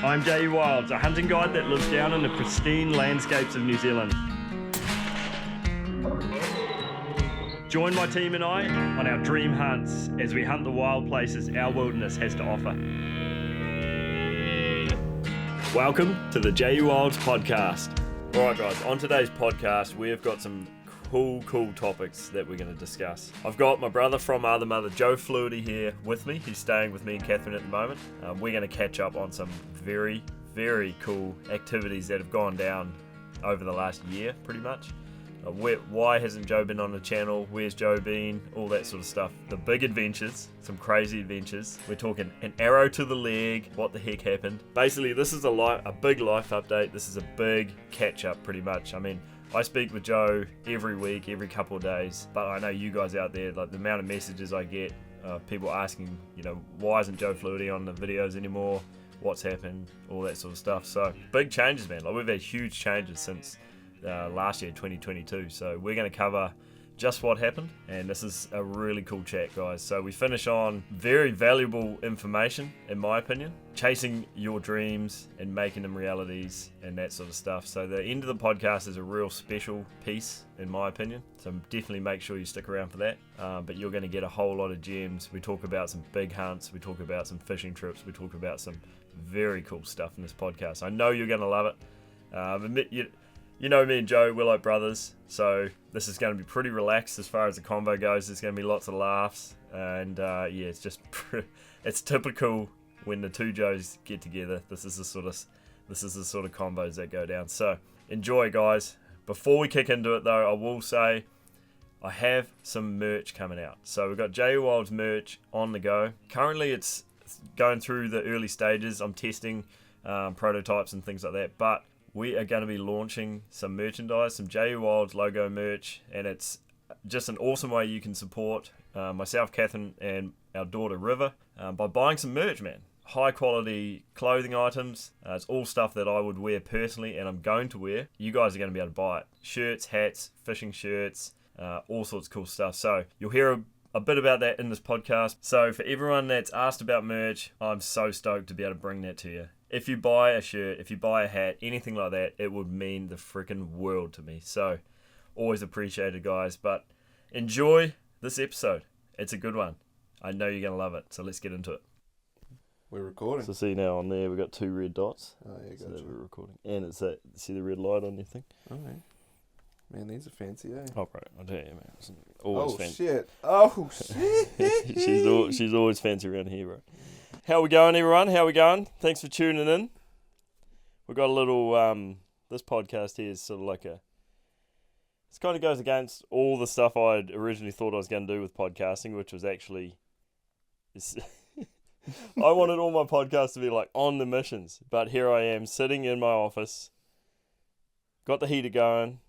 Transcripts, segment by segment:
I'm J.E. Wilds, a hunting guide that lives down in the pristine landscapes of New Zealand. Join my team and I on our dream hunts as we hunt the wild places our wilderness has to offer. Welcome to the J.E. Wilds podcast. Alright guys, on today's podcast we've got some cool topics that we're going to discuss. I've got my brother from Other Mother, Joe Flutie, here with me. He's staying with me and Catherine at the moment. We're going to catch up on some very cool activities that have gone down over the last year, pretty much. Why hasn't Joe been on the channel? Where's Joe been? All that sort of stuff. The big adventures, some crazy adventures. We're talking an arrow to the leg. What the heck happened? Basically, this is a big life update. This is a big catch up, pretty much. I mean, I speak with Joe every week, every couple of days, but I know you guys out there, like the amount of messages I get, people asking, why isn't Joe Flutie on the videos anymore? What's happened? All that sort of stuff. So big changes, man. Like we've had huge changes since last year, 2022. So we're going to cover just what happened, and this is a really cool chat, guys. So we finish on very valuable information, in my opinion, chasing your dreams and making them realities and that sort of stuff. So the end of the podcast is a real special piece, in my opinion. So definitely make sure you stick around for that. But you're going to get a whole lot of gems. We talk about some big hunts. We talk about some fishing trips. We talk about some very cool stuff in this podcast. I know you're going to love it. You know me and Joe, we're like brothers, so this is going to be pretty relaxed as far as the convo goes. There's going to be lots of laughs, and it's just it's typical when the two Joes get together. This is the sort of combos that go down. So enjoy, guys. Before we kick into it, though, I will say I have some merch coming out. So we've got J.E. Wilds merch on the go. Currently, it's going through the early stages. I'm testing prototypes and things like that, but we are going to be launching some merchandise, some J.E. Wilds logo merch, and it's just an awesome way you can support myself, Catherine, and our daughter, River, by buying some merch, man. High quality clothing items. It's all stuff that I would wear personally, and I'm going to wear. You guys are going to be able to buy it. Shirts, hats, fishing shirts, all sorts of cool stuff. So you'll hear a bit about that in this podcast. So for everyone that's asked about merch, I'm so stoked to be able to bring that to you. If you buy a shirt, if you buy a hat, anything like that, it would mean the freaking world to me. So, always appreciated, guys. But enjoy this episode. It's a good one. I know you're going to love it. So, let's get into it. We're recording. So, see now on there, we've got 2 red dots. Oh, yeah, so gotcha. We're recording. And it's that, see the red light on your thing? Oh, man, these are fancy, eh? Oh, bro. I'll tell you, man. It's always fancy. Shit. Oh, shit. she's always fancy around here, bro. How we going, everyone? How we going? Thanks for tuning in. We've got a little, this podcast here is sort of like it kind of goes against all the stuff I'd originally thought I was going to do with podcasting, which was actually, I wanted all my podcasts to be like on the missions, but here I am sitting in my office, got the heater going,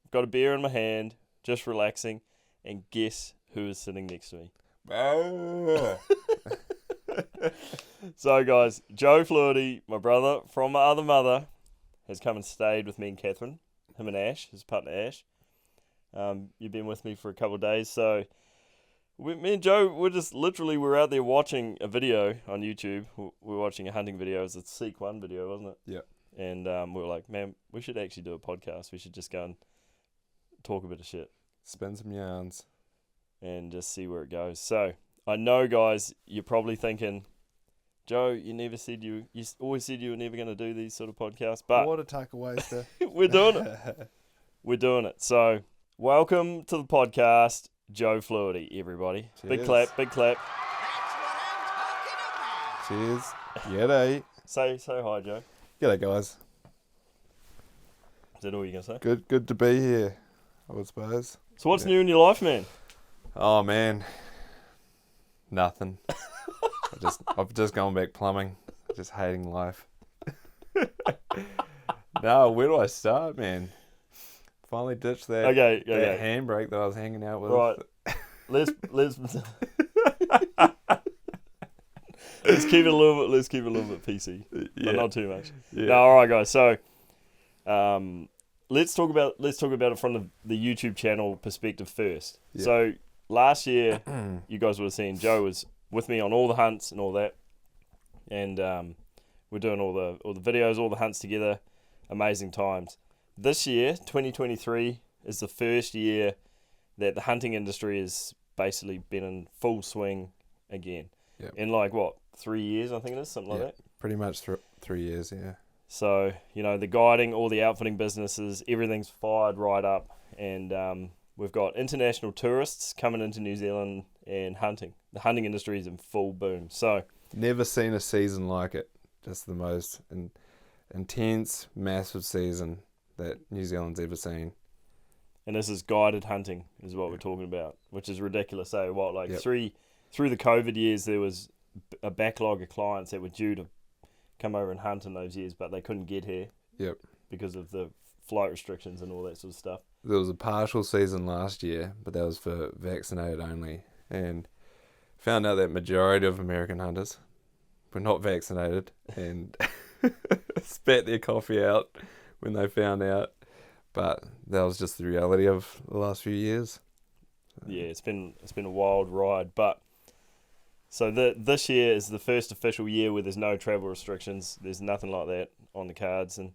got a beer in my hand, just relaxing, and guess who is sitting next to me? So guys, Joe Flutie, my brother from my other mother, has come and stayed with me and Catherine, him and Ash, his partner Ash. You've been with me for a couple of days, so me and Joe, we're out there watching a video on YouTube. We're watching a hunting video. It was a Seek 1 video, wasn't it? Yeah. And we were like, man, we should actually do a podcast. We should just go and talk a bit of shit. Spin some yarns. And just see where it goes. So, I know, guys, you're probably thinking, Joe, you always said you were never going to do these sort of podcasts, but what a takeaways to we're doing it. We're doing it. So, welcome to the podcast, Joe Flutie, everybody. Cheers. Big clap, big clap. Cheers. G'day. Say hi, Joe. G'day, guys. Is that all you're going to say? Good to be here, I would suppose. So, what's new in your life, man? Oh, man. Nothing. I've just gone back plumbing. Just hating life. No, where do I start, man? Finally ditched that that handbrake that I was hanging out with. Right. Let's keep it a little bit PC. Yeah. But not too much. Yeah. No, all right, guys. So, let's talk about it from the YouTube channel perspective first. Yeah. So last year, you guys would have seen Joe was with me on all the hunts and all that, and we're doing all the videos, all the hunts together. Amazing times. This year, 2023, is the first year that the hunting industry has basically been in full swing again. Yep. In 3 years, I think it is, something like that. Pretty much 3 years, yeah. So, the guiding, all the outfitting businesses, everything's fired right up. And we've got international tourists coming into New Zealand and hunting. The hunting industry is in full boom. So, never seen a season like it. Just the most intense, massive season that New Zealand's ever seen. And this is guided hunting is what we're talking about, which is ridiculous. So Yep. through the COVID years, there was a backlog of clients that were due to come over and hunt in those years, but they couldn't get here. Yep. Because of the flight restrictions and all that sort of stuff. There was a partial season last year, but that was for vaccinated only. And found out that majority of American hunters were not vaccinated and spat their coffee out when they found out. But that was just the reality of the last few years. Yeah, it's been a wild ride. But so this year is the first official year where there's no travel restrictions. There's nothing like that on the cards, and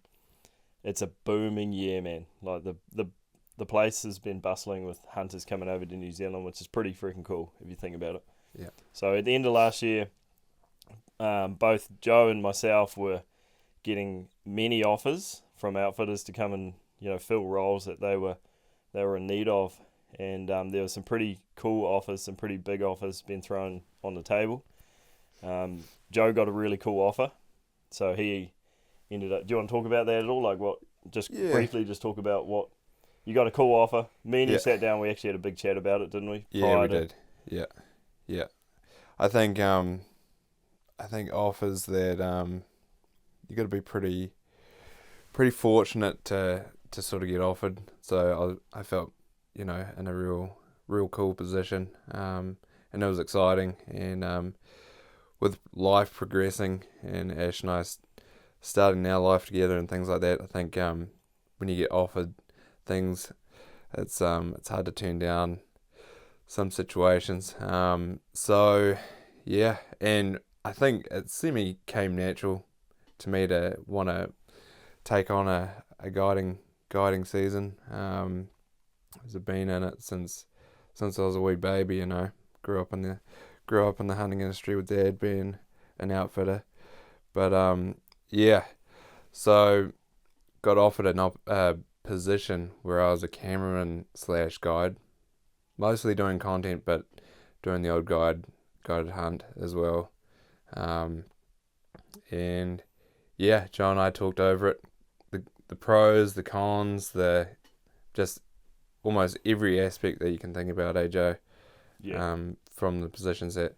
it's a booming year, man. Like the place has been bustling with hunters coming over to New Zealand, which is pretty freaking cool if you think about it. Yeah. So at the end of last year, both Joe and myself were getting many offers from outfitters to come and fill roles that they were in need of, and there were some pretty cool offers, some pretty big offers being thrown on the table. Joe got a really cool offer, so he ended up. Do you want to talk about that at all? Like what? Briefly, just talk about what you got a cool offer. Me and you sat down. We actually had a big chat about it, didn't we? Yeah, we did. Yeah. I think offers that you got to be pretty fortunate to sort of get offered. So I felt in a real cool position, and it was exciting. And with life progressing and Ash and I starting our life together and things like that, I think when you get offered things, it's hard to turn down some situations. So yeah, and I think it semi came natural to me to want to take on a guiding season. I've been in it since I was a wee baby. Grew up in the hunting industry with Dad being an outfitter. But yeah, so got offered a position where I was a cameraman / guide, mostly doing content, but doing the old guided hunt as well. And yeah, Joe and I talked over it, the pros, the cons, just almost every aspect that you can think about, Joe. Yeah. From the positions that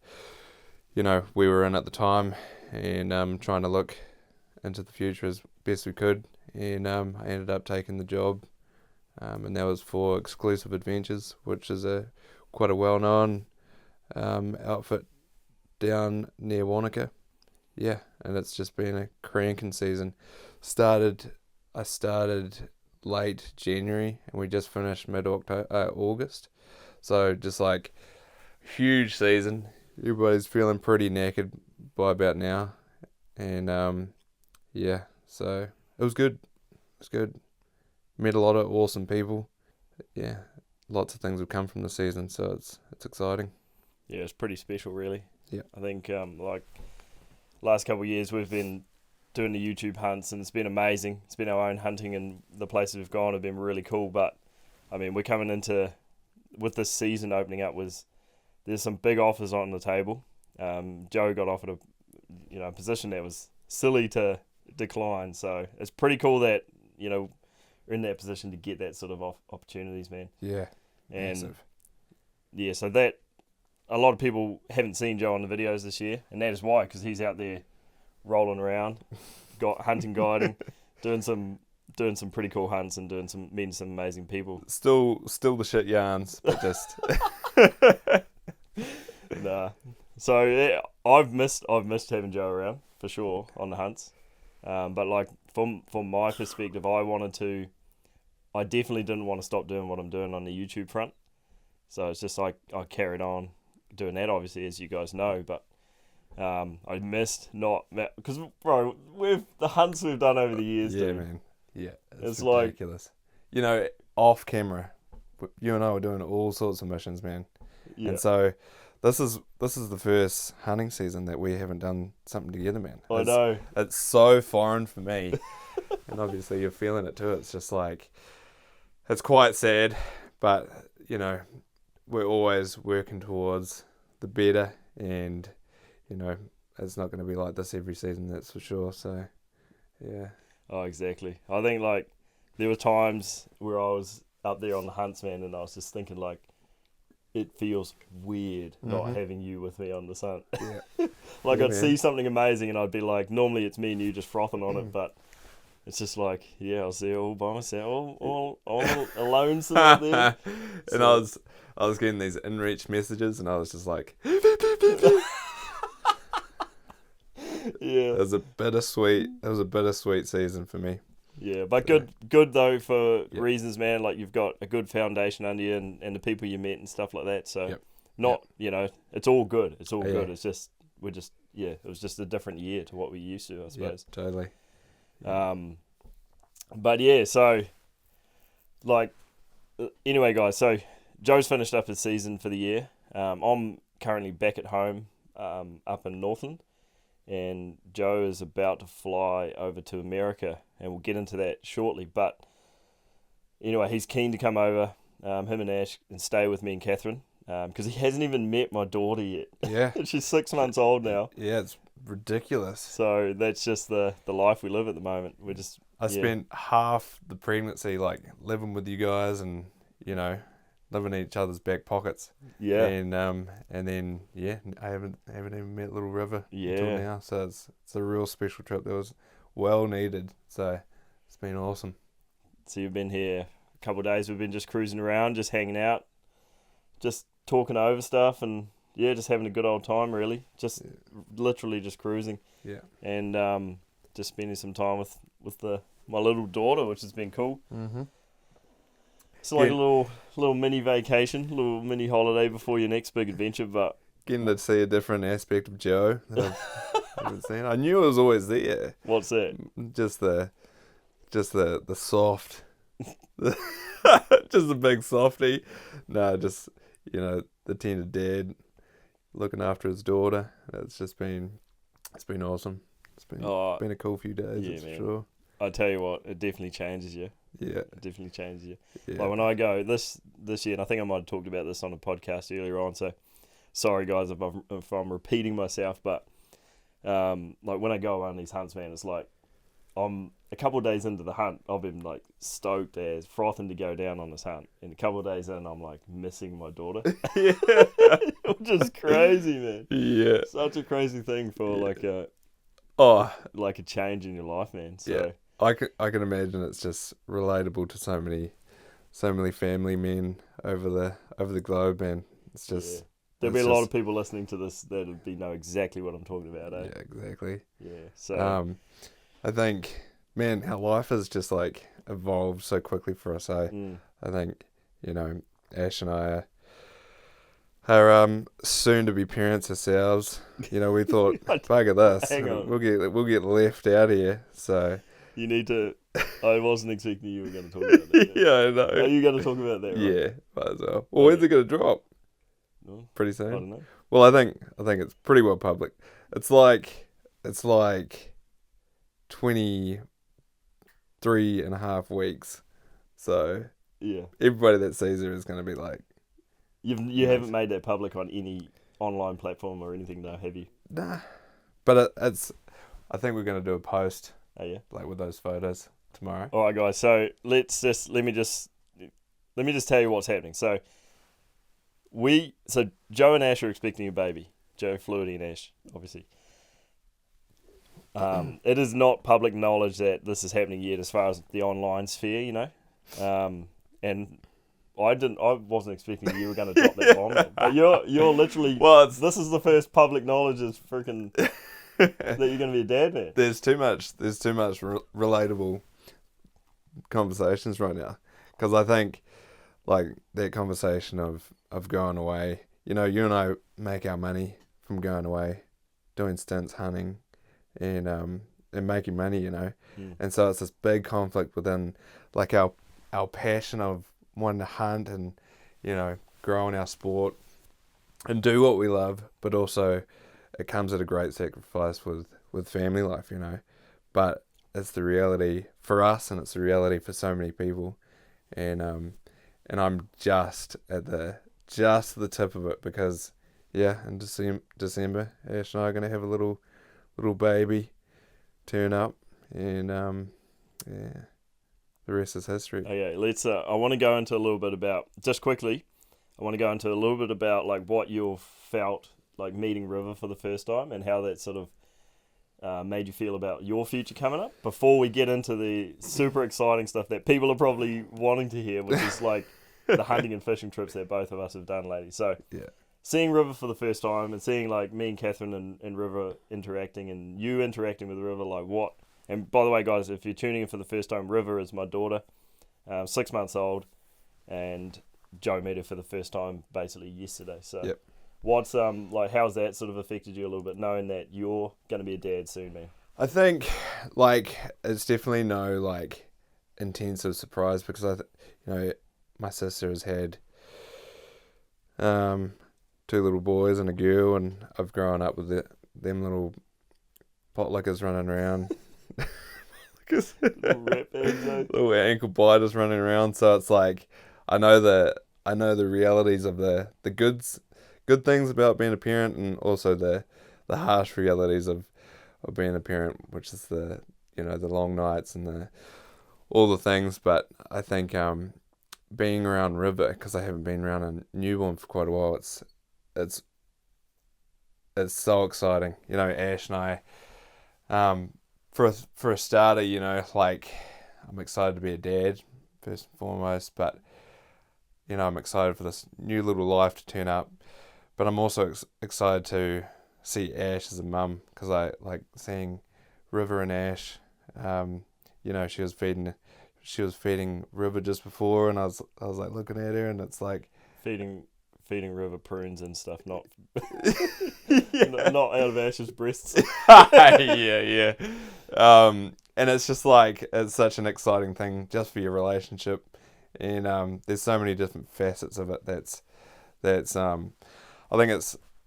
we were in at the time, and trying to look into the future as best we could. And I ended up taking the job, and that was for Exclusive Adventures, which is quite a well-known outfit down near Wanaka. Yeah, and it's just been a cranking season. I started late January, and we just finished August. So just like huge season. Everybody's feeling pretty knackered by about now, and yeah, so it was good. Met a lot of awesome people. Yeah, lots of things have come from the season, so it's exciting. Yeah, it's pretty special, really. Yeah, I think last couple of years we've been doing the YouTube hunts, and it's been amazing. It's been our own hunting, and the places we've gone have been really cool. But I mean, we're coming into with this season opening up. There's some big offers on the table. Joe got offered a position that was silly to decline. So it's pretty cool that we're in that position to get that sort of opportunities, man. Yeah, and massive. Yeah, so that a lot of people haven't seen Joe on the videos this year, and that is why, because he's out there rolling around, hunting, guiding, doing some pretty cool hunts, and meeting some amazing people. Still the shit yarns, but just nah. So yeah, I've missed having Joe around for sure on the hunts. But like from my perspective, I definitely didn't want to stop doing what I'm doing on the YouTube front. So it's just like I carried on doing that, obviously, as you guys know. But I missed not because bro, the hunts we've done over the years. Yeah, dude. man. Yeah, It's ridiculous. You know, off camera, you and I were doing all sorts of missions, man. Yeah. And so this is the first hunting season that we haven't done something together, man. I know. It's so foreign for me. And obviously you're feeling it too. It's just like, it's quite sad, but you know, we're always working towards the better, and you know, it's not going to be like this every season, that's for sure. So yeah. Oh, exactly. I think like there were times where I was up there on the hunts, man, and I was just thinking like, it feels weird not having you with me on the hunt. Yeah. Like Yeah, I'd man. see something amazing and I'd be like, normally it's me and you just frothing on it, but it's just like, yeah, I was there all by myself, all alone sitting up there. And I was getting these inReach messages, and I was just like, Yeah. It was a bittersweet season for me. Yeah, but good though for reasons, man. Like you've got a good foundation under you, and the people you met and stuff like that. So you know, it's all good. It's all good. It's just it was just a different year to what we used to, I suppose. Yeah, totally. But yeah, so like anyway, guys. So Joe's finished up his season for the year. I'm currently back at home, up in Northland. And Joe is about to fly over to America, and we'll get into that shortly. But anyway, he's keen to come over, him and Ash, and stay with me and Catherine, because he hasn't even met my daughter yet. Yeah. She's 6 months old now. Yeah, it's ridiculous. So that's just the life we live at the moment. I spent half the pregnancy like living with you guys, and you know, living in each other's back pockets. Yeah. And then I haven't even met Little River until now. So it's a real special trip that was well needed. So it's been awesome. So you've been here a couple of days. We've been just cruising around, just hanging out, just talking over stuff, and just having a good old time. Really, just literally just cruising. Yeah. And just spending some time with my little daughter, which has been cool. Mm-hmm. It's like a little mini vacation, little mini holiday before your next big adventure. But getting to see a different aspect of Joe that I haven't seen. I knew it was always there. What's that? Just the soft, just a big softie. No, just the tender dad looking after his daughter. It's been awesome. It's been a cool few days. That's for sure. I tell you what, it definitely changes you. Yeah. It definitely changes you. Yeah. Like when I go this year, and I think I might have talked about this on a podcast earlier on, so sorry guys if I'm repeating myself, but like when I go on these hunts, man, it's like I'm a couple of days into the hunt, I've been like stoked as frothing to go down on this hunt, and a couple of days in, I'm like missing my daughter. Which is crazy, man. Yeah. Such a crazy thing for like a change in your life, man. So. Yeah. I can imagine it's just relatable to so many family men over the globe, man. It's just there'll be a lot of people listening to this that'll know exactly what I'm talking about, eh? Yeah, exactly. Yeah. So I think, man, how life has just like evolved so quickly for us, eh? I think, Ash and I are soon to be parents ourselves. We thought, bugger this, Hang on. we'll get left out here. So you need to. I wasn't expecting you were going to talk about that. Yeah, I know. Are you going to talk about that? Right? Yeah, might as well. Well, when's it going to drop? No, pretty soon. I don't know. Well, I think it's pretty well public. It's like 23.5 weeks. So yeah, everybody that sees her is going to be like, you haven't made that public on any online platform or anything, though, have you? Nah, but it's. I think we're going to do a post. Oh yeah, like with those photos tomorrow. All right, guys. So let me just tell you what's happening. So Joe and Ash are expecting a baby. Joe, Fluity, and Ash, obviously. It is not public knowledge that this is happening yet, as far as the online sphere, and I wasn't expecting you were going to drop that bomb. But you're literally. Well, this is the first public knowledge is freaking. That you're going to be a dad, man. There's too much relatable conversations right now, because I think like that conversation of going away. You and I make our money from going away doing stints hunting and making money, you know. Mm. And so it's this big conflict within like our passion of wanting to hunt and, you know, grow in our sport and do what we love, but also it comes at a great sacrifice with family life, you know. But it's the reality for us, and it's the reality for so many people, and I'm just at the tip of it because in December Ash and I are gonna have a little baby turn up, and the rest is history. Okay, let's. I want to go into a little bit about just quickly. I want to go into a little bit about like what you felt like meeting River for the first time and how that sort of made you feel about your future coming up before we get into the super exciting stuff that people are probably wanting to hear, which is like the hunting and fishing trips that both of us have done lately. So seeing River for the first time and seeing like me and Catherine and River interacting and you interacting with River, like what? And by the way, guys, if you're tuning in for the first time, River is my daughter, 6 months old, and Joe met her for the first time basically yesterday. So what's like how's that sort of affected you a little bit, knowing that you're going to be a dad soon, man? I think like it's definitely no like intensive surprise because you know, my sister has had 2 little boys and a girl, and I've grown up with them little potlickers running around. Little ankle biters running around. So it's like I know the realities of the good things about being a parent, and also the harsh realities of being a parent, which is the, you know, the long nights and all the things. But I think being around River, because I haven't been around a newborn for quite a while, it's so exciting. You know, Ash and I, for a starter, you know, like I'm excited to be a dad first and foremost, but you know, I'm excited for this new little life to turn up. But I'm also excited to see Ash as a mum, because I like seeing River and Ash. You know, she was feeding River just before, and I was like looking at her, and it's like feeding River prunes and stuff, not not out of Ash's breasts. yeah. And it's just like it's such an exciting thing just for your relationship, and there's so many different facets of it. That's I think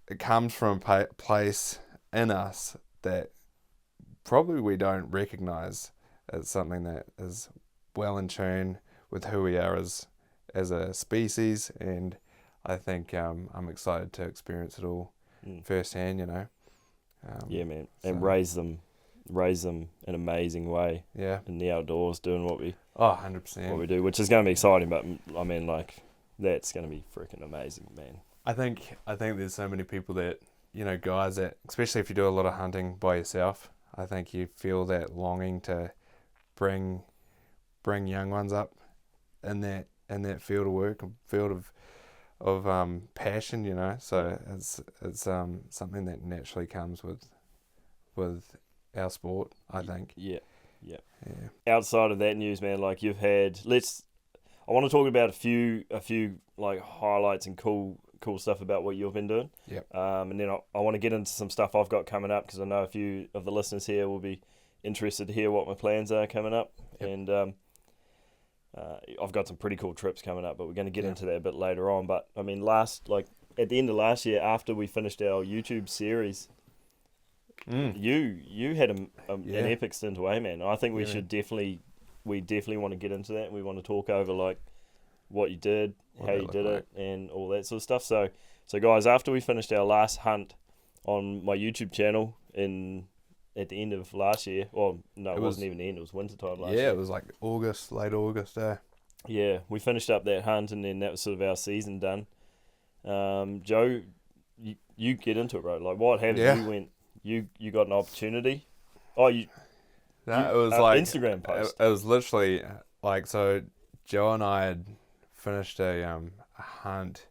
it comes from a place in us that probably we don't recognize as something that is well in tune with who we are as a species, and I think I'm excited to experience it all firsthand, you know. Yeah, man, and raise them in an amazing way. Yeah, in the outdoors, doing what we 100% what we do, which is going to be exciting. But I mean, like that's going to be freaking amazing, man. I think there's so many people that, you know, guys that, especially if you do a lot of hunting by yourself, I think you feel that longing to bring young ones up in that field of work, field of passion, you know. So it's something that naturally comes with our sport, I think. Yeah. Outside of that news, man, like you've had, I want to talk about a few like highlights and cool stuff about what you've been doing. Yep. And then I want to get into some stuff I've got coming up, because I know a few of the listeners here will be interested to hear what my plans are coming up. Yep. And I've got some pretty cool trips coming up, but we're going to get into that a bit later on. But I mean, at the end of last year, after we finished our YouTube series, you had an epic stint away, man. I think we definitely want to get into that, and we want to talk over like what you did, how you did it, and all that sort of stuff. So guys, after we finished our last hunt on my YouTube channel at the end of last year, well, no, it wasn't even the end, it was wintertime last year. Yeah, it was like late August. Yeah, we finished up that hunt, and then that was sort of our season done. Joe, you get into it, bro. Like, what happened? You got an opportunity. Oh, it was like Instagram post. It was literally like, so Joe and I had finished a hunt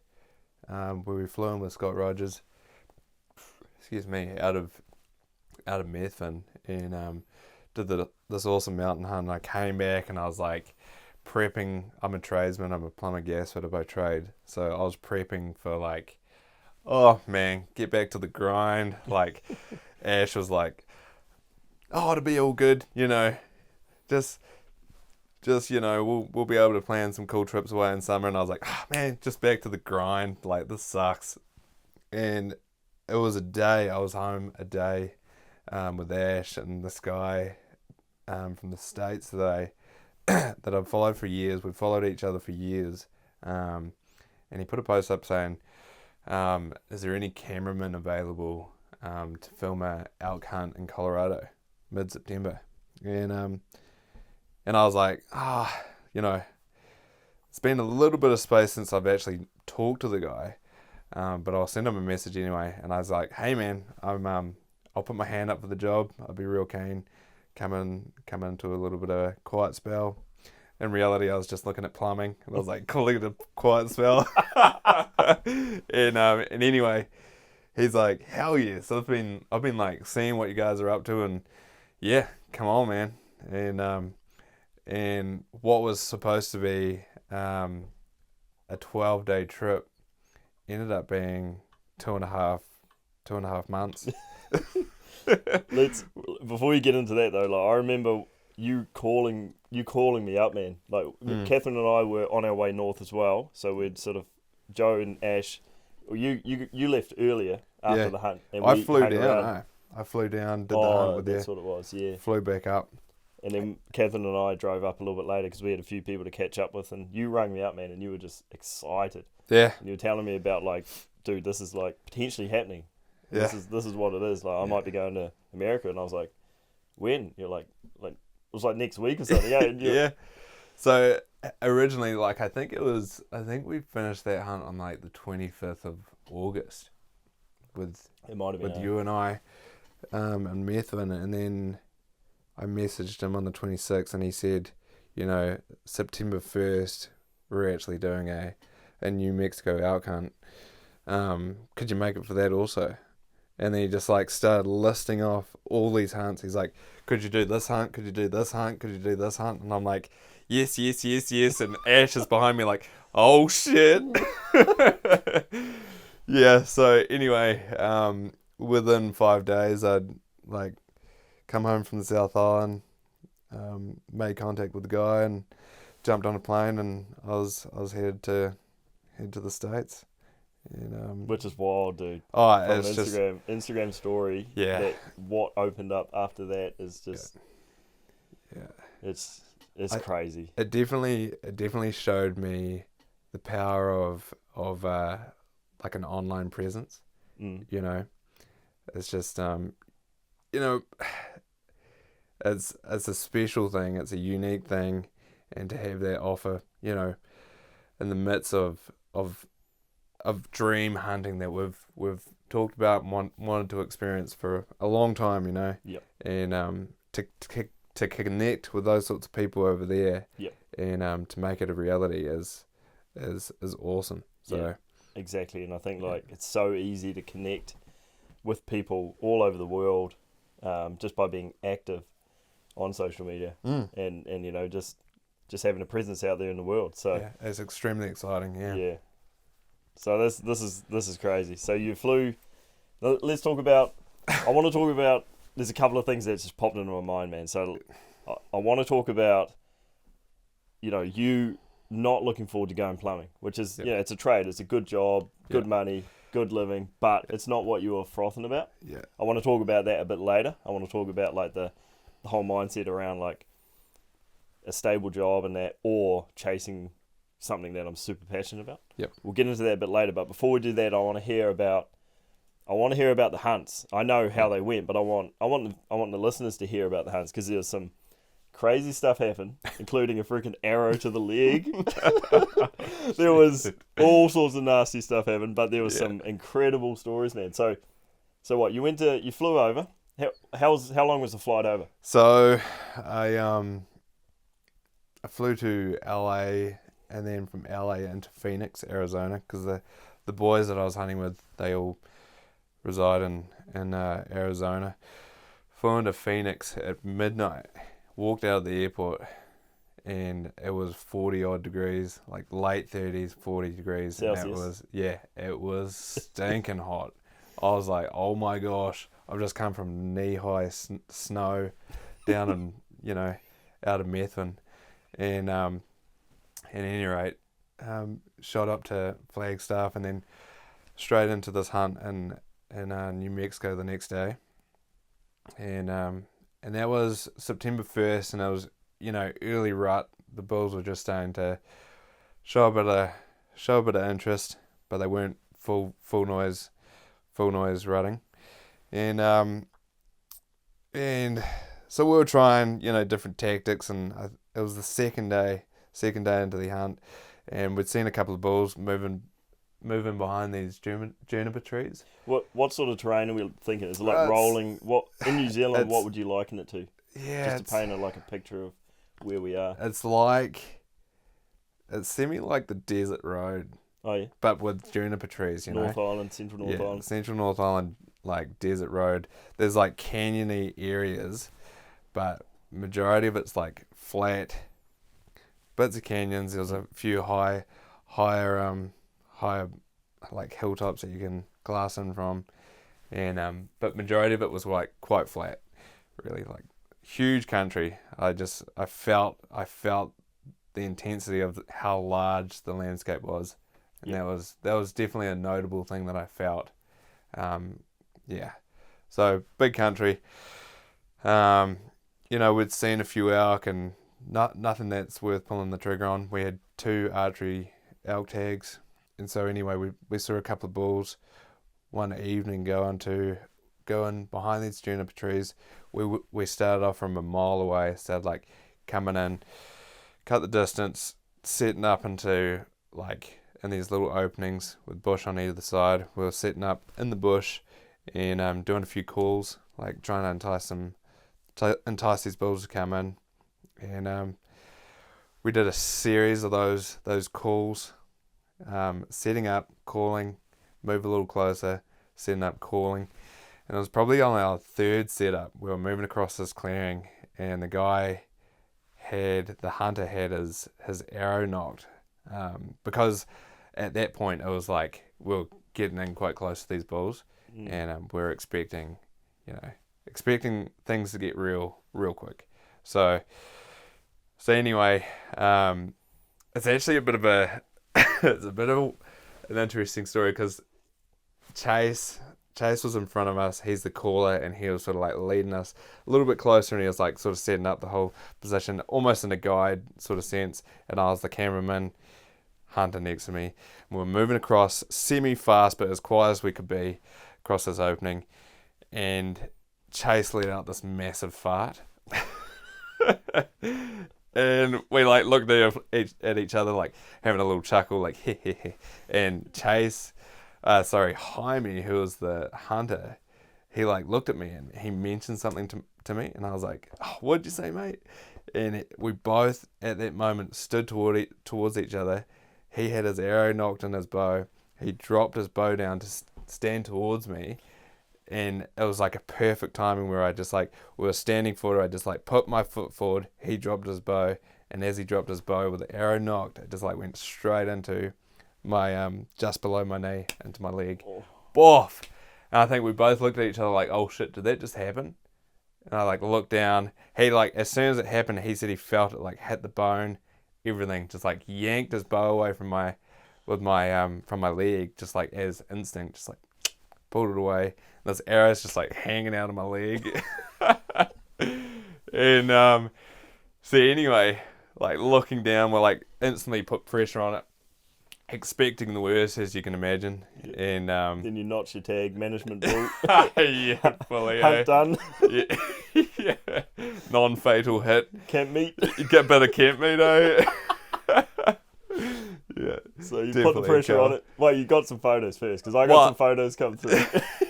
where we flew in with Scott Rogers, out of Methven, and did this awesome mountain hunt. And I came back and I was like prepping. I'm a tradesman. I'm a plumber gas fitter by trade, so I was prepping for like, oh man, get back to the grind. Like Ash was like, "Oh, it'll be all good, just we'll be able to plan some cool trips away in summer." And I was like, "Oh, man, just back to the grind. Like, this sucks." And it was a day. I was home a day with Ash and this guy from the States that that I've followed for years. We've followed each other for years. And he put a post up saying, "Is there any cameramen available to film a elk hunt in Colorado mid-September?" And I was like, it's been a little bit of space since I've actually talked to the guy, but I'll send him a message anyway. And I was like, "Hey man, I'll put my hand up for the job. I'll be real keen. Come into a little bit of a quiet spell." In reality, I was just looking at plumbing, and I was like, calling it a quiet spell. and anyway, he's like, "Hell yeah!" So I've been like seeing what you guys are up to, and yeah, come on, man. And what was supposed to be a 12-day trip ended up being two and a half months. Before you get into that though, like I remember you calling me up, man. Like Catherine and I were on our way north as well, so we'd sort of Joe and Ash. You left earlier after the hunt. And I flew down. I flew down, did the hunt with that's what it was. Yeah. Flew back up. And then Catherine and I drove up a little bit later because we had a few people to catch up with, and you rang me up, man, and you were just excited. Yeah. And you were telling me about like, dude, this is like potentially happening. Yeah. This is what it is. Like I might be going to America, and I was like, when? You're like it was like next week or something. Yeah. Yeah. So originally, like I think we finished that hunt on like the 25th of August with you and I and Methvin, and then I messaged him on the 26th, and he said, September 1st we're actually doing a New Mexico elk hunt. Could you make it for that also? And then he just like started listing off all these hunts. He's like, "Could you do this hunt? Could you do this hunt? Could you do this hunt?" And I'm like, yes. And Ash is behind me like, "Oh shit." Yeah. So anyway, within 5 days, I'd like come home from the South Island, made contact with the guy, and jumped on a plane, and I was headed to the States. And, which is wild, dude. Oh, from it's Instagram story. Yeah. That what opened up after that is just. Yeah. It's crazy. It definitely showed me the power of like an online presence. It's just it's a special thing. It's a unique thing, and to have that offer, in the midst of dream hunting that we've talked about and wanted to experience for a long time, Yep. And to connect with those sorts of people over there, yep. And to make it a reality is awesome. So yeah, exactly, and I think it's so easy to connect with people all over the world, just by being active on social media, and just having a presence out there in the world. So yeah, it's extremely exciting. Yeah. Yeah. So this is crazy. So you flew. Let's talk about. I want to talk about. There's a couple of things that just popped into my mind, man. So I want to talk about. You not looking forward to going plumbing, which is it's a trade. It's a good job, good money, good living, but it's not what you were frothing about. Yeah. I want to talk about that a bit later. I want to talk about like the whole mindset around like a stable job and that, or chasing something that I'm super passionate about. Yep. We'll get into that a bit later, but before we do that, I want to hear about the hunts. I know how they went, but I want the listeners to hear about the hunts, because there's some crazy stuff happened, including a freaking arrow to the leg. There was all sorts of nasty stuff happened, but there was some incredible stories, man. So what, you flew over. How long was the flight over? So I flew to LA, and then from LA into Phoenix, Arizona, because the boys that I was hunting with, they all reside in Arizona. Flew into Phoenix at midnight, walked out of the airport, and it was 40 odd degrees, like late 30s, 40 degrees. Celsius. And it was stinking hot. I was like, oh my gosh, I've just come from knee-high snow down in, out of Methven. And at any rate, shot up to Flagstaff and then straight into this hunt in New Mexico the next day. And that was September 1st, and it was, early rut. The bulls were just starting to show a bit of interest, but they weren't full noise rutting. And so we were trying, different tactics, and it was the second day into the hunt, and we'd seen a couple of bulls moving behind these juniper trees. What sort of terrain are we thinking? Is it like rolling? What in New Zealand? What would you liken it to? Yeah, just to paint a picture of where we are. It's semi like the desert road. Oh yeah. But with juniper trees, North Island, Central North Island. Central North Island, like desert road. There's like canyony areas, but majority of it's like flat bits of canyons. There's a few higher like hilltops that you can glass in from, and but majority of it was like quite flat, really like huge country. I felt the intensity of how large the landscape was, and that was definitely a notable thing that I felt. So big country. We'd seen a few elk and nothing that's worth pulling the trigger on. We had 2 archery elk tags, and so anyway we saw a couple of bulls one evening going behind these juniper trees. We started off from a mile away, started like coming in, cut the distance, setting up into like in these little openings with bush on either side. We were setting up in the bush and doing a few calls, like trying to entice these bulls to come in. And we did a series of those calls, setting up, calling, move a little closer, setting up, calling. And it was probably on our 3rd setup. We were moving across this clearing, and the hunter had his arrow knocked, because at that point it was like we were getting in quite close to these bulls, and we're expecting things to get real quick. So anyway, it's actually a bit of an interesting story, because Chase was in front of us. He's the caller, and he was sort of like leading us a little bit closer, and he was like sort of setting up the whole position, almost in a guide sort of sense. And I was the cameraman, Hunter next to me. And we were moving across semi-fast, but as quiet as we could be, across this opening. And Chase let out this massive fart. And we like looked at each other, like having a little chuckle, like heh. And Jaime, who was the hunter, he like looked at me and he mentioned something to me, and I was like, "Oh, what'd you say, mate?" And we both at that moment stood towards each other. He had his arrow knocked in his bow. He dropped his bow down to stand towards me, and it was like a perfect timing where we were standing forward. I just like put my foot forward. He dropped his bow, and as he dropped his bow with the arrow knocked, it just like went straight into my just below my knee, into my leg. Boff! And I think we both looked at each other like, "Oh shit, did that just happen?" And I like looked down. He like, as soon as it happened, he said he felt it like hit the bone, everything. Just like yanked his bow away from my leg, just like as instinct, just like pulled it away. And this arrow's just like hanging out of my leg. And so anyway, like looking down, we're like instantly put pressure on it, expecting the worst, as you can imagine. And then you notch your tag, management bull. Yeah, fully. Hunt done. Yeah. Non-fatal hit. Camp meat. You get a bit of camp meat, eh? Yeah. So you put the pressure on it. Well, you got some photos first, because I got some photos come through.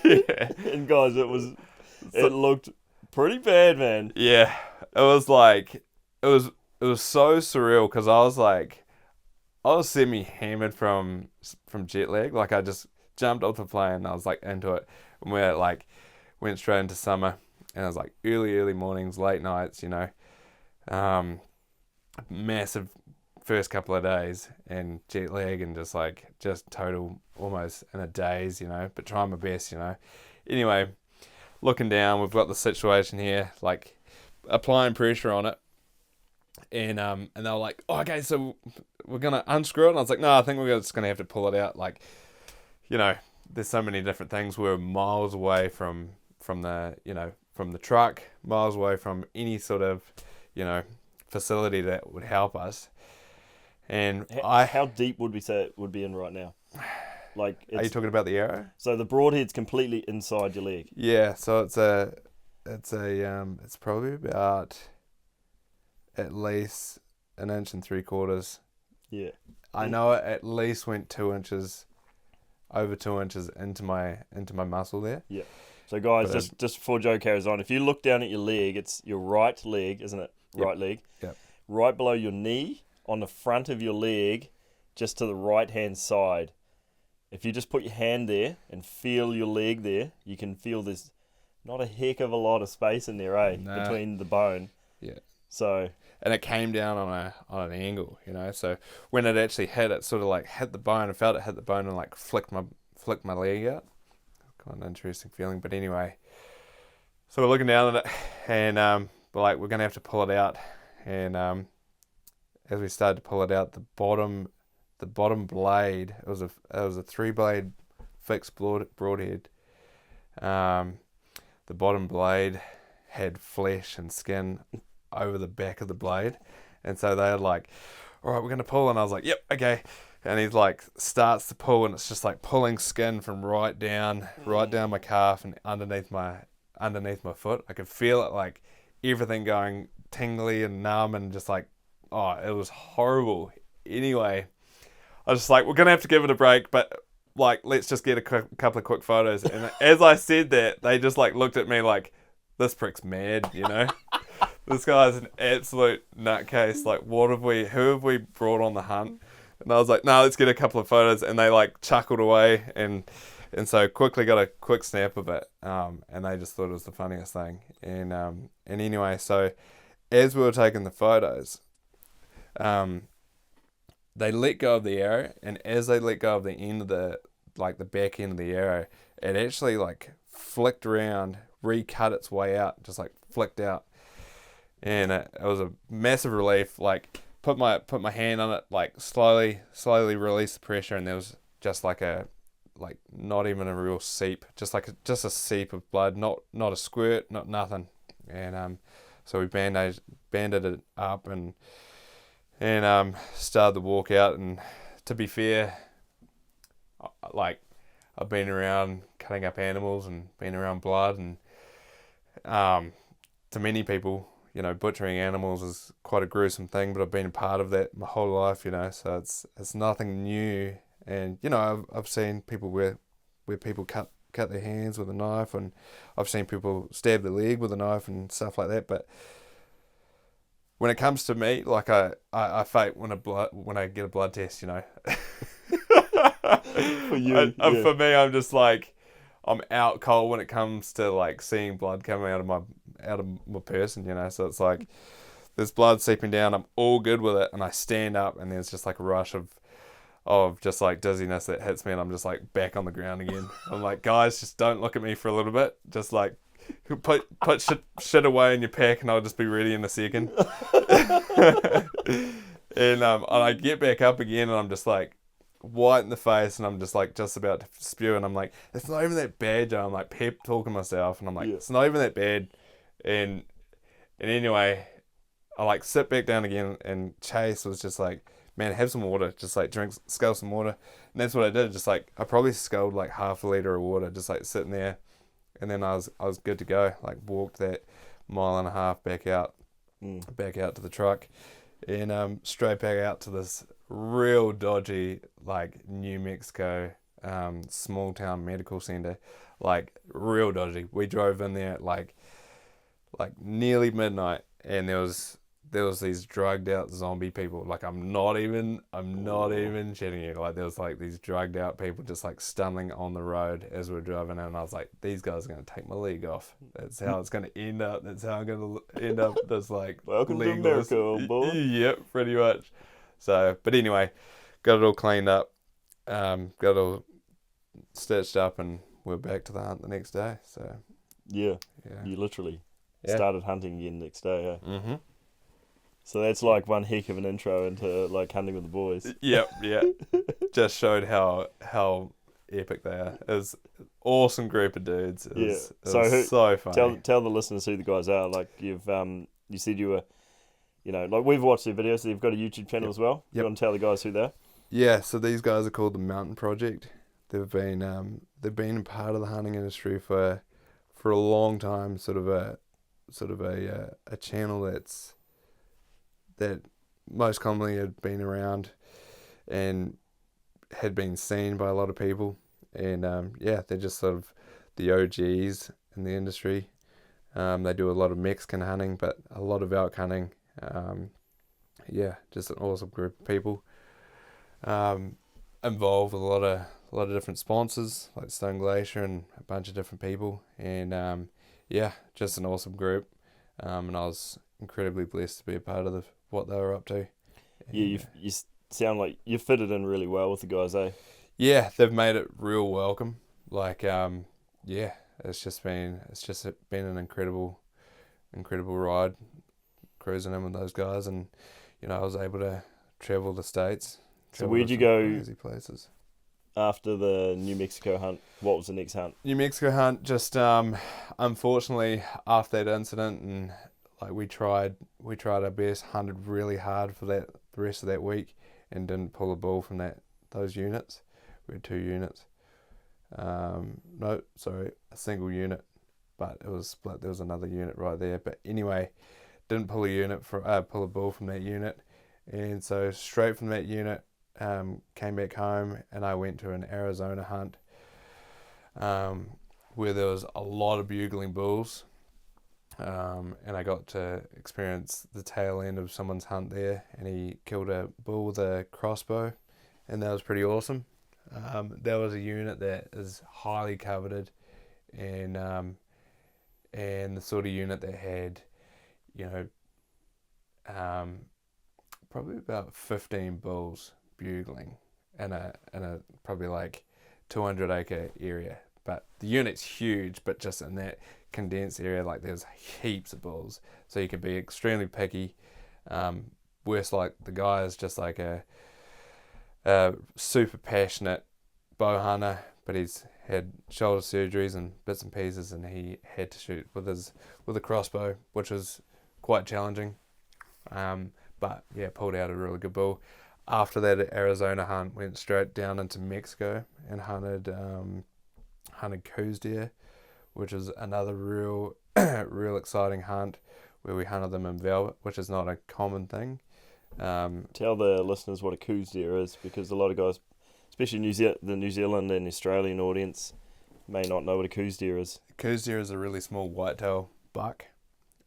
Yeah. And guys, it looked pretty bad, man. Yeah. It was like, it was so surreal, because I was semi-hammered from jet lag. Like, I just jumped off the plane and I was like into it. And we like went straight into summer, and it was like early mornings, late nights, massive first couple of days, and jet lag, and just total almost in a daze, but trying my best, Anyway, looking down, we've got the situation here, like applying pressure on it. And they were like, oh, okay, so we're going to unscrew it. And I was like, no, I think we're just going to have to pull it out. Like, you know, there's so many different things. We're miles away from the truck, miles away from any sort of, facility that would help us. And how deep would we say it would be in right now? Like, are you talking about the arrow? So the broadhead's completely inside your leg. Yeah, so it's probably about at least 1.75 inches. Yeah. I know it at least went 2 inches, over 2 inches into my muscle there. Yeah. So guys, just before Joe carries on, if you look down at your leg, it's your right leg, isn't it? Right leg. Yep. Right below your knee, on the front of your leg, just to the right-hand side. If you just put your hand there and feel your leg there, you can feel there's not a heck of a lot of space in there, No. between the bone. Yeah. So. And it came down on an angle, So when it actually hit, it sort of like hit the bone. I felt it hit the bone and like flicked my leg out. Quite an interesting feeling, but anyway. So we're looking down at it, and we're going to have to pull it out. And as we started to pull it out, the bottom blade, it was a 3-blade fixed broadhead. The bottom blade had flesh and skin over the back of the blade, and so they were like, all right, we're going to pull, and I was like, yep, okay. And he like starts to pull, and it's just like pulling skin from right down my calf and underneath my foot. I could feel it, like everything going tingly and numb, and just like, oh, it was horrible. Anyway, I was just like, we're gonna have to give it a break, but like, let's just get a couple of quick photos. And as I said that, they just like looked at me like, this prick's mad, This guy's an absolute nutcase. Like, who have we brought on the hunt? And I was like, no, let's get a couple of photos. And they like chuckled away, and so quickly got a quick snap of it. And they just thought it was the funniest thing. And anyway, so as we were taking the photos, they let go of the arrow, and as they let go of the end of the back end of the arrow, it actually like flicked around, recut its way out, just like flicked out. And it was a massive relief. Like, put my hand on it, like slowly release the pressure, and there was just like not even a real seep, just a seep of blood, not a squirt, not nothing. And so we banded it up and started the walk out. And to be fair, like, I've been around cutting up animals and been around blood, and to many people, butchering animals is quite a gruesome thing, but I've been a part of that my whole life, so it's nothing new. And I've seen people where people cut their hands with a knife, and I've seen people stab their leg with a knife and stuff like that. But when it comes to me, like, I fake when I get a blood test, For you, yeah. For me, I'm just like, I'm out cold when it comes to like seeing blood coming out of my person, So it's like there's blood seeping down. I'm all good with it, and I stand up, and there's just like a rush of just like dizziness that hits me, and I'm just like back on the ground again. I'm like, guys, just don't look at me for a little bit. Just like put shit away in your pack, and I'll just be ready in a second. And I get back up again, and I'm just like white in the face, and I'm just about to spew, and I'm like, it's not even that bad, Joe. I'm like pep talking myself, and I'm like, It's not even that bad. And anyway, I like sit back down again, and Chase was just like, man, have some water, just like scull some water. And that's what I did. Just like, I probably sculled like half a litre of water, just like sitting there. And then I was good to go. Like, walked that 1.5 miles back out to the truck, and straight back out to this real dodgy, like, New Mexico small town medical center, like real dodgy. We drove in there at like nearly midnight, and there was these drugged out zombie people. Like, I'm not even shitting you. Like, there was like these drugged out people just like stumbling on the road as we're driving in, and I was like, these guys are going to take my leg off. That's how it's going to end up. That's how I'm going to end up this like welcome to America, old boy. Yep, pretty much. So, but anyway, got it all cleaned up, got it all stitched up, and we're back to the hunt the next day. So Yeah. Yeah. You literally Yeah. started hunting again next day, eh? Mm-hmm. So that's like one heck of an intro into like hunting with the boys. Yep, yeah. Just showed how epic they are. It was an awesome group of dudes. It Yeah. was, it So was who, so funny. tell the listeners who the guys are. Like you've you said you were, like we've watched their videos. So you've got a YouTube channel Yep. as well. You Yep. want to tell the guys who they're? Yeah, so these guys are called the Mountain Project. They've been a part of the hunting industry for a long time. Sort of a channel that most commonly had been around and had been seen by a lot of people. And they're just sort of the OGs in the industry. They do a lot of Mexican hunting, but a lot of elk hunting. Just an awesome group of people. Involved with a lot of different sponsors like Stone Glacier and a bunch of different people, and just an awesome group. And I was incredibly blessed to be a part of what they were up to. Yeah, you sound like you fitted in really well with the guys, eh? Yeah, they've made it real welcome. Like, it's just been an incredible ride cruising in with those guys, and I was able to travel the states. So where'd you go crazy places after the New Mexico hunt? What was the next hunt? New Mexico hunt, just unfortunately after that incident, and like we tried our best, hunted really hard for the rest of that week, and didn't pull a bull from those units. We had 2 units. A single unit, but it was split. There was another unit right there, but anyway, didn't pull a bull from that unit, and so straight from that unit. Came back home, and I went to an Arizona hunt where there was a lot of bugling bulls, and I got to experience the tail end of someone's hunt there, and he killed a bull with a crossbow, and that was pretty awesome. That was a unit that is highly coveted, and the sort of unit that had, probably about 15 bulls bugling in a probably like 200 acre area, but the unit's huge, but just in that condensed area, like there's heaps of bulls, so you can be extremely picky. Worse, like the guy is just like a super passionate bow hunter, but he's had shoulder surgeries and bits and pieces, and he had to shoot with a crossbow, which was quite challenging. But yeah, pulled out a really good bull. After that Arizona hunt, went straight down into Mexico and hunted coos deer, which is another real exciting hunt, where we hunted them in velvet, which is not a common thing. Tell the listeners what a coos deer is, because a lot of guys, especially the New Zealand and Australian audience, may not know what a coos deer is. A coos deer is a really small whitetail buck,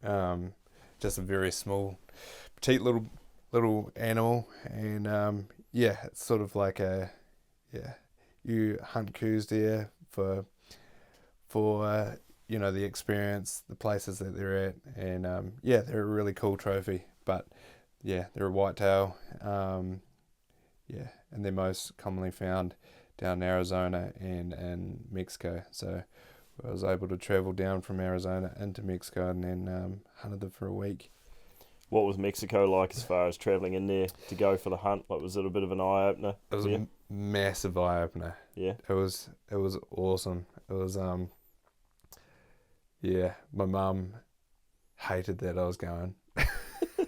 just a very small, petite little animal, and it's sort of like you hunt coos deer for the experience, the places that they're at, and they're a really cool trophy. But yeah, they're a whitetail, and they're most commonly found down in Arizona and in Mexico. So I was able to travel down from Arizona into Mexico, and then hunted them for a week. What was Mexico like as far as travelling in there to go for the hunt? Like, was it a bit of an eye opener? It was a massive eye opener. Yeah. It was awesome. It was my mum hated that I was going.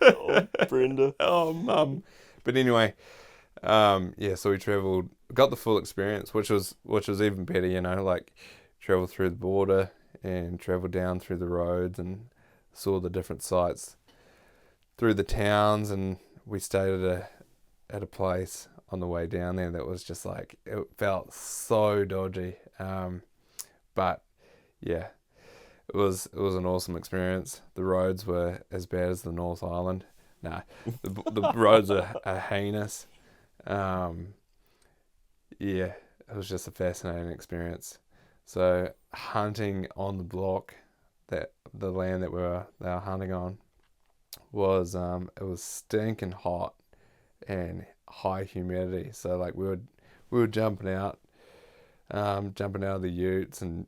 Oh, Brenda. Oh, mum. But anyway, so we travelled, got the full experience, which was even better, like travelled through the border and travelled down through the roads and saw the different sites through the towns, and we stayed at a place on the way down there that was just like, it felt so dodgy, but yeah, it was an awesome experience. The roads were as bad as the North Island. The roads are heinous. It was just a fascinating experience. So hunting on the block, that the land that they were hunting on, was it was stinking hot and high humidity. So like we were jumping out of the utes and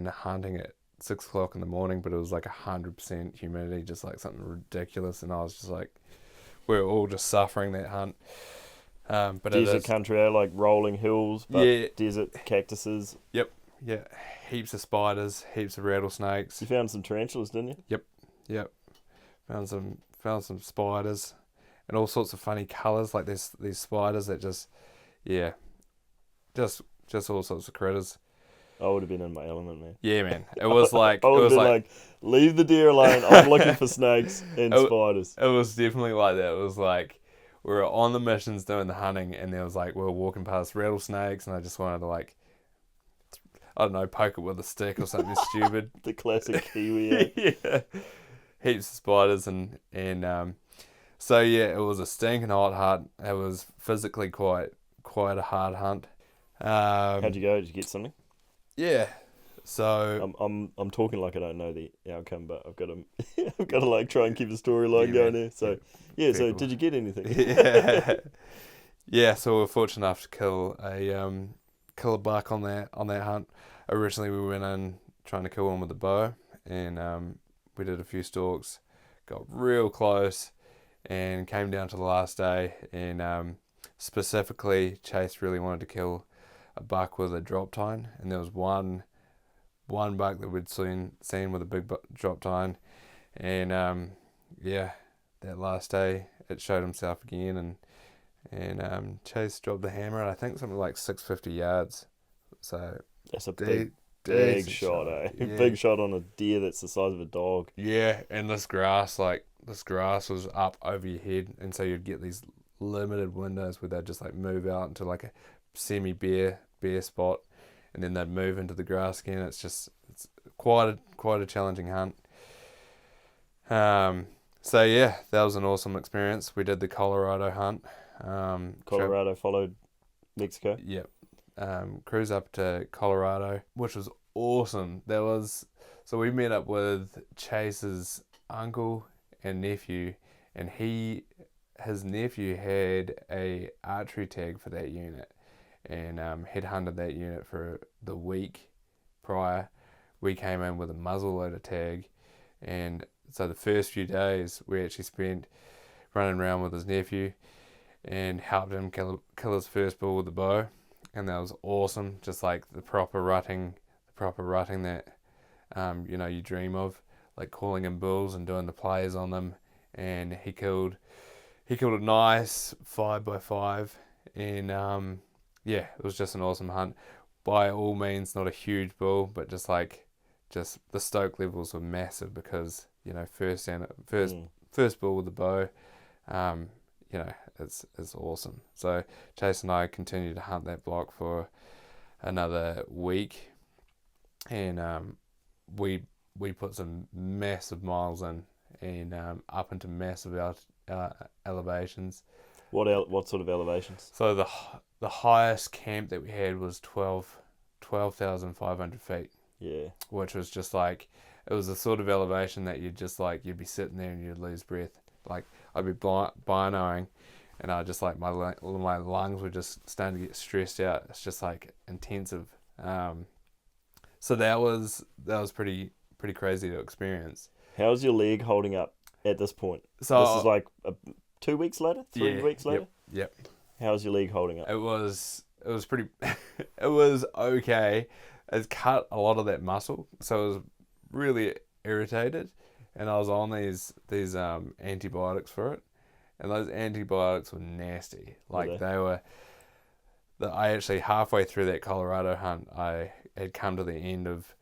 hunting at 6 o'clock in the morning, but it was like 100% humidity, just like something ridiculous, and I was just like, we were all just suffering that hunt. But desert country, like rolling hills, but desert cactuses. Yep, yeah, heaps of spiders, heaps of rattlesnakes. You found some tarantulas, didn't you? Yep. Found some spiders, and all sorts of funny colours. Like these spiders that just all sorts of critters. I would have been in my element, man. Yeah, man. It was like I would have been like, leave the deer alone. I'm looking for snakes and spiders. It was definitely like that. It was like we were on the missions doing the hunting, and there was like we were walking past rattlesnakes, and I just wanted to like, I don't know, poke it with a stick or something stupid. The classic Kiwi. Yeah. Heaps of spiders and so yeah, it was a stinking hot hunt. It was physically quite a hard hunt. How'd you go? Did you get something? Yeah. So I'm talking like I don't know the outcome, but I've got to like try and keep the storyline going there. So yeah, so did you get anything? Yeah. So we were fortunate enough to kill a buck on that hunt. Originally we went in trying to kill one with a bow, and we did a few stalks, got real close, and came down to the last day. And specifically, Chase really wanted to kill a buck with a drop tine, and there was one buck that we'd seen with a big drop tine, and that last day it showed himself again, and Chase dropped the hammer, and I think something like 650 yards. So that's a big shot, eh? Yeah. Big shot on a deer that's the size of a dog. Yeah, and this grass was up over your head, and so you'd get these limited windows where they'd just like move out into like a semi-bare spot, and then they'd move into the grass again. It's quite a challenging hunt. So yeah, that was an awesome experience. We did the Colorado hunt. Colorado followed Mexico. Yep. Cruise up to Colorado, which was awesome. So we met up with Chase's uncle and nephew, and his nephew had a archery tag for that unit, and had hunted that unit for the week prior. We came in with a muzzleloader tag, and so the first few days we actually spent running around with his nephew and helped him kill his first bull with the bow. And that was awesome, just like the proper rutting that you dream of, like calling in bulls and doing the plays on them. And he killed a nice 5x5, and it was just an awesome hunt. By all means, not a huge bull, but just the stoke levels were massive because first bull with the bow. It's awesome. So Chase and I continued to hunt that block for another week, and we put some massive miles in, and up into massive elevations. What sort of elevations? So the highest camp that we had was 12,500 feet. Yeah. Which was just like, it was the sort of elevation that you'd be sitting there and you'd lose breath. Like I'd be binoing, and I just like my lungs were just starting to get stressed out. It's just like intensive. So that was pretty crazy to experience. How's your leg holding up at this point? So this is like 2 weeks later, 3 weeks later. Yep. How's your leg holding up? It was pretty. It was okay. It's cut a lot of that muscle, so it was really irritated, and I was on these antibiotics for it, and those antibiotics were nasty. Like I actually, halfway through that Colorado hunt, I had come to the end of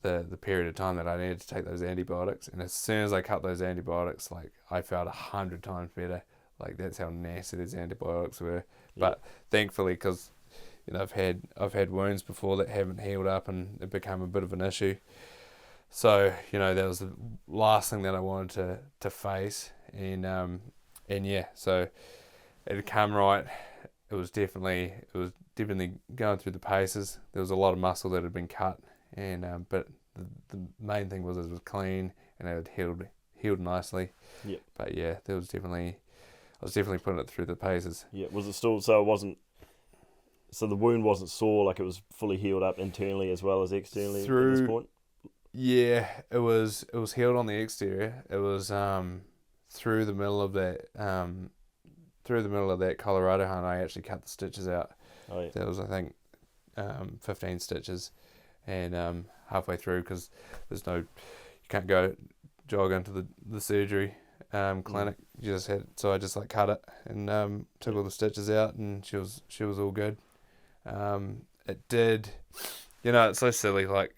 the period of time that I needed to take those antibiotics, and as soon as I cut those antibiotics, like I felt 100 times better. Like that's how nasty these antibiotics were. Yeah. But thankfully, because I've had wounds before that haven't healed up, and it became a bit of an issue. So that was the last thing that I wanted to face, and so it had come right. It was definitely going through the paces. There was a lot of muscle that had been cut, and but the main thing was it was clean and it had healed nicely. Yeah. But yeah, I was definitely putting it through the paces. Yeah. Was it still? So it wasn't. So the wound wasn't sore, like it was fully healed up internally as well as externally at this point? Yeah, it was healed on the exterior. It was through the middle of that Colorado hunt. I actually cut the stitches out. Oh yeah. There was, I think, 15 stitches, and halfway through, because you can't go jog into the surgery clinic. You just so I just like cut it and took all the stitches out, and she was all good. It did, it's so silly. Like,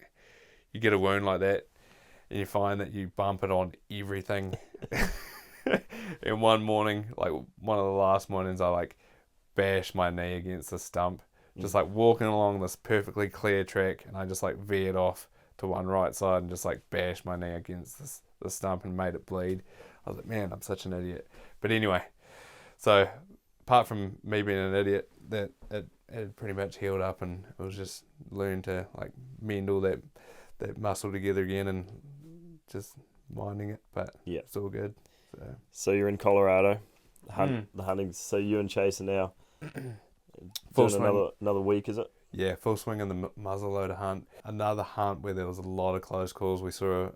you get a wound like that, and you find that you bump it on everything. And one morning, like one of the last mornings, I like bashed my knee against the stump, just like walking along this perfectly clear track, and I just like veered off to one right side and just like bashed my knee against the stump and made it bleed. I was like, man, I'm such an idiot. But anyway, so apart from me being an idiot, that it had pretty much healed up, and it was just learning to like mend all that muscle together again and just minding it. But yeah, it's all good. So you're in Colorado, the hunting. So you and Chase are now full doing swing. another week, is it? Yeah, full swing in the muzzleloader hunt. Another hunt where there was a lot of close calls. We saw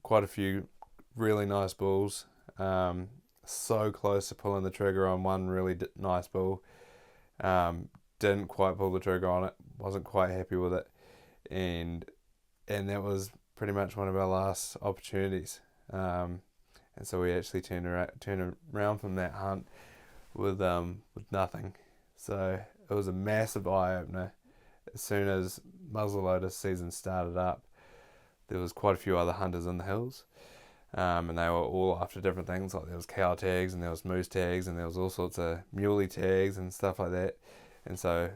quite a few really nice bulls. So close to pulling the trigger on one really nice bull. Didn't quite pull the trigger on it. Wasn't quite happy with it, and that was pretty much one of our last opportunities. And so we actually turned around from that hunt with nothing. So it was a massive eye opener. As soon as muzzleloader season started up, there was quite a few other hunters in the hills, and they were all after different things. Like, there was cow tags, and there was moose tags, and there was all sorts of muley tags and stuff like that. And so,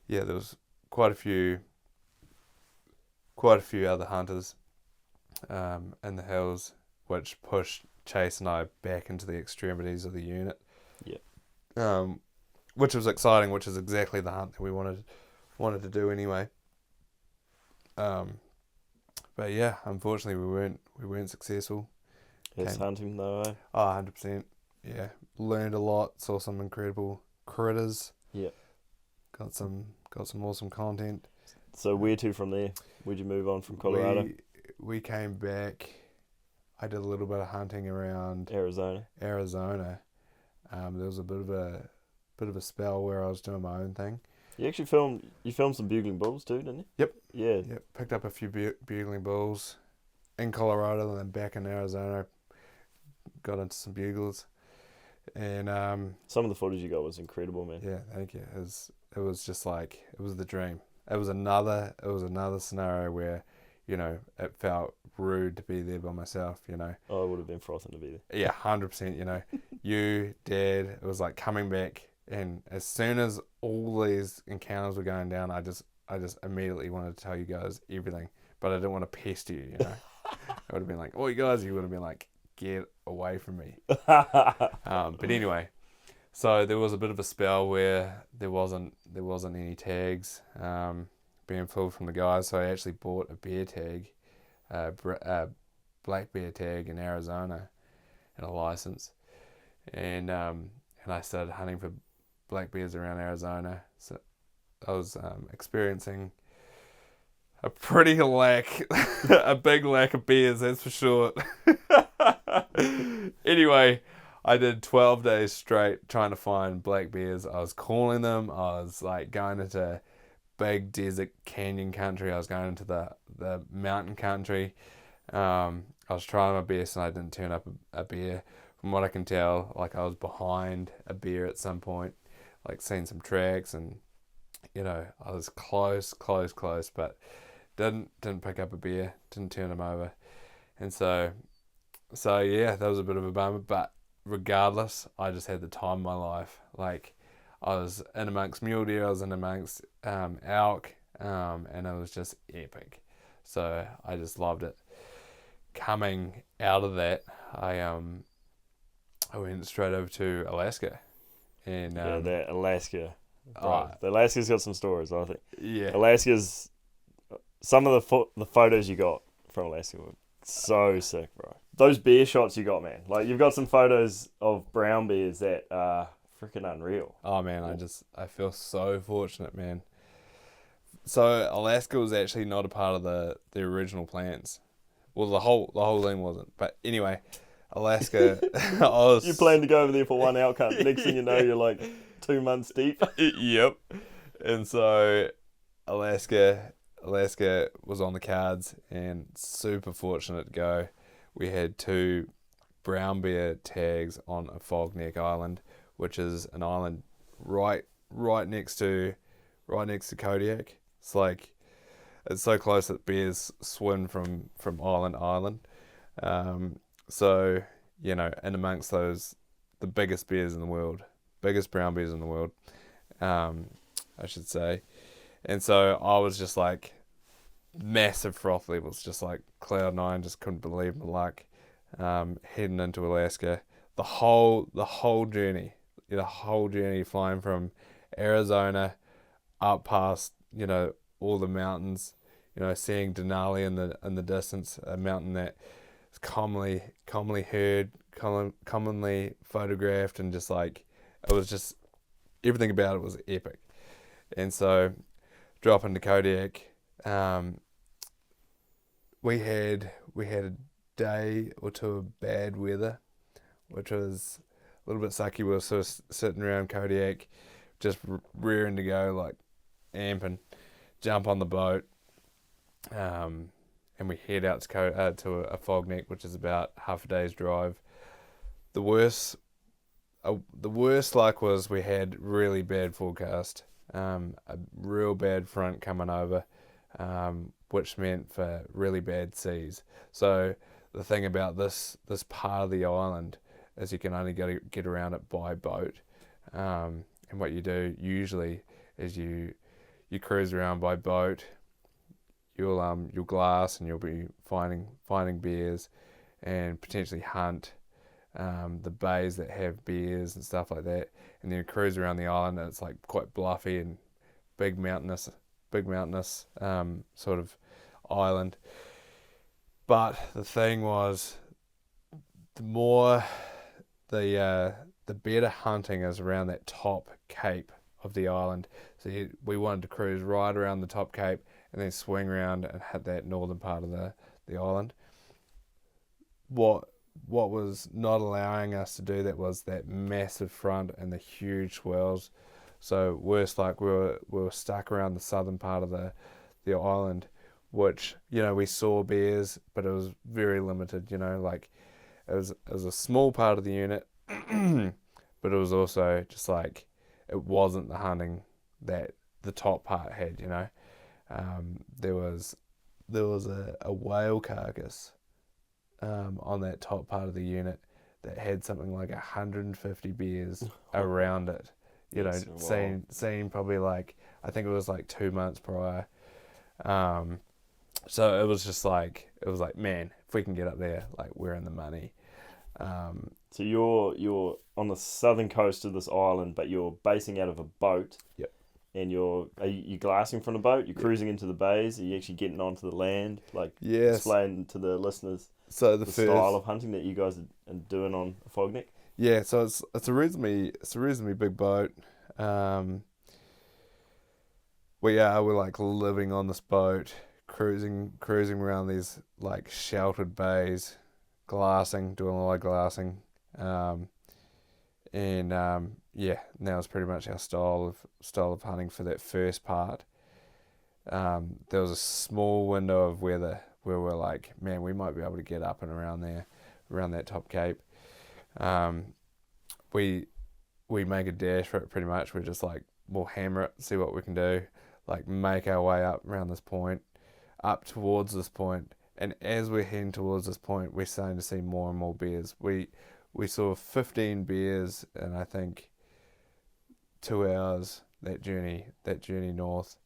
yeah, there was quite a few other hunters in the hills, which pushed Chase and I back into the extremities of the unit. Yeah. Which was exciting, which is exactly the hunt that we wanted to do anyway. But yeah, unfortunately we weren't successful. Yes, hunting though, eh? Oh, 100%. Yeah. Learned a lot, saw some incredible critters. Yeah. Got some awesome content. So where to from there? Where'd you move on from Colorado? We came back. I did a little bit of hunting around Arizona. There was a bit of a spell where I was doing my own thing. You actually filmed some bugling bulls too, didn't you? Yep. Yeah. Yep. Picked up a few bugling bulls in Colorado, and then back in Arizona, got into some bugles, and some of the footage you got was incredible, man. Yeah, thank you. It was just like, it was the dream. It was another scenario where, it felt rude to be there by myself, Oh, it would have been frothing to be there. Yeah, 100%, You, Dad, it was like coming back, and as soon as all these encounters were going down, I just immediately wanted to tell you guys everything, but I didn't want to pester you, I would have been like, oh, you guys, you would have been like, get away from me. But anyway, so there was a bit of a spell where there wasn't any tags being pulled from the guys, so I actually bought a bear tag, black bear tag in Arizona, and a license, and I started hunting for black bears around Arizona. So I was experiencing a pretty a big lack of bears, that's for sure. Anyway, I did 12 days straight trying to find black bears. I was calling them. I was like going into big desert canyon country. I was going into the mountain country. I was trying my best, and I didn't turn up a bear. From what I can tell, like, I was behind a bear at some point, like seeing some tracks, and I was close, but didn't pick up a bear, didn't turn him over, and so yeah, that was a bit of a bummer. But regardless, I just had the time of my life. Like, I was in amongst mule deer, I was in amongst elk, and it was just epic. So I just loved it. Coming out of that, I went straight over to Alaska, and that Alaska, bro. Alaska's got some stories, I think. Yeah, Alaska's some of the photos you got from Alaska were so sick, bro. Those bear shots you got, man. Like, you've got some photos of brown bears that are freaking unreal. Oh man, I feel so fortunate, man. So Alaska was actually not a part of the original plans. Well, the whole thing wasn't. But anyway, Alaska. You plan to go over there for one outcome. Next thing you know, you're like 2 months deep. Yep. And so Alaska was on the cards, and super fortunate to go. We had 2 brown bear tags on a Fog Neck Island, which is an island right next to Kodiak. It's so close that bears swim from island to island. So, you know, in amongst those, the biggest bears in the world, biggest brown bears in the world, I should say. And so I was just like, massive froth levels, just like cloud nine, just couldn't believe my luck. Heading into Alaska, the whole journey, flying from Arizona up past, you know, all the mountains, you know, seeing Denali in the distance, a mountain that is commonly heard, commonly photographed, and just like, it was just, everything about it was epic. And so drop into Kodiak, we had a day or two of bad weather, which was a little bit sucky. We were sort of sitting around Kodiak, just rearing to go, like amping, jump on the boat, and we head out to a Fog Neck, which is about half a day's drive. The worst luck was we had really bad forecast, a real bad front coming over, which meant for really bad seas. So the thing about this part of the island is you can only get around it by boat, and what you do usually is you cruise around by boat. You'll glass, and you'll be finding bears, and potentially hunt the bays that have bears and stuff like that, and then you cruise around the island, and it's like quite bluffy and big mountainous sort of island. But the thing was, the better hunting is around that top cape of the island. So we wanted to cruise right around the top cape and then swing around and hit that northern part of the island. What was not allowing us to do that was that massive front and the huge swells. So worse luck, we were stuck around the southern part of the island, which, you know, we saw bears, but it was very limited. You know, like it was a small part of the unit, but it was also just like, it wasn't the hunting that the top part had. You know, there was a whale carcass on that top part of the unit that had something like 150 bears around it. You know, seen probably like, I think it was like 2 months prior. So it was like, man, if we can get up there, like, we're in the money. So you're on the southern coast of this island, but you're basing out of a boat. Yep. And are you glassing from the boat? You're cruising into the bays? Are you actually getting onto the land? Like, yes. Explain to the listeners the style of hunting that you guys are doing on a Fog Neck. Yeah, so it's a reasonably big boat. We're like living on this boat, cruising around these like sheltered bays, glassing, doing a lot of glassing, now it's pretty much our style of hunting for that first part. There was a small window of weather where we're like, man, we might be able to get up and around there, around that top cape. We make a dash for it pretty much. We're just like, we'll hammer it, see what we can do, like make our way up around this point, up towards this point. And as we're heading towards this point, we're starting to see more and more bears. We saw 15 bears in, I think, 2 hours, that journey north.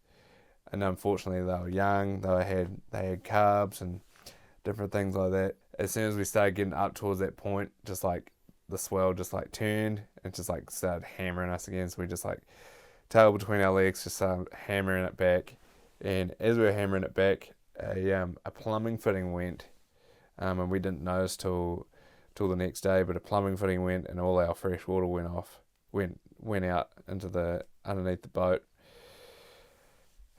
And unfortunately, they were young. They had carbs and different things like that. As soon as we started getting up towards that point, just like the swell just like turned and just like started hammering us again. So we just like tail between our legs, just started hammering it back. And as we were hammering it back, a plumbing fitting went, and we didn't notice till the next day. But a plumbing fitting went, and all our fresh water went out into underneath the boat.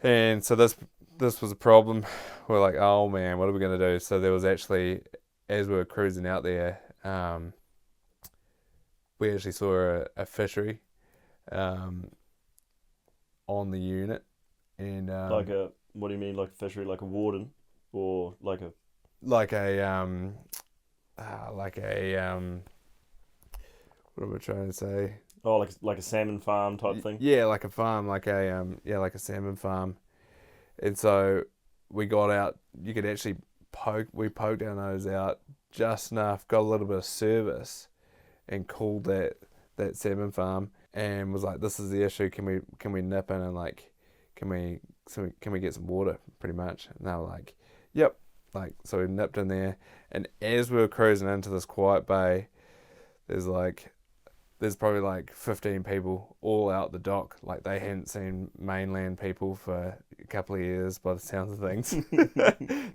And so this was a problem. We're like, oh man, what are we gonna do? So there was actually, as we were cruising out there, we actually saw a fishery on the unit, and what do you mean, like a fishery, like a warden, or like a like a what am I trying to say? oh, like a salmon farm type thing? Yeah, like a farm, like a salmon farm. And so we got out. You could actually we poked our nose out just enough, got a little bit of service, and called that salmon farm, and was like, "This is the issue. Can we nip in and like, can we get some water?" Pretty much. And they were like, "Yep." Like, so we nipped in there, and as we were cruising into this quiet bay, there's probably like 15 people all out the dock. Like, they hadn't seen mainland people for a couple of years by the sounds of things.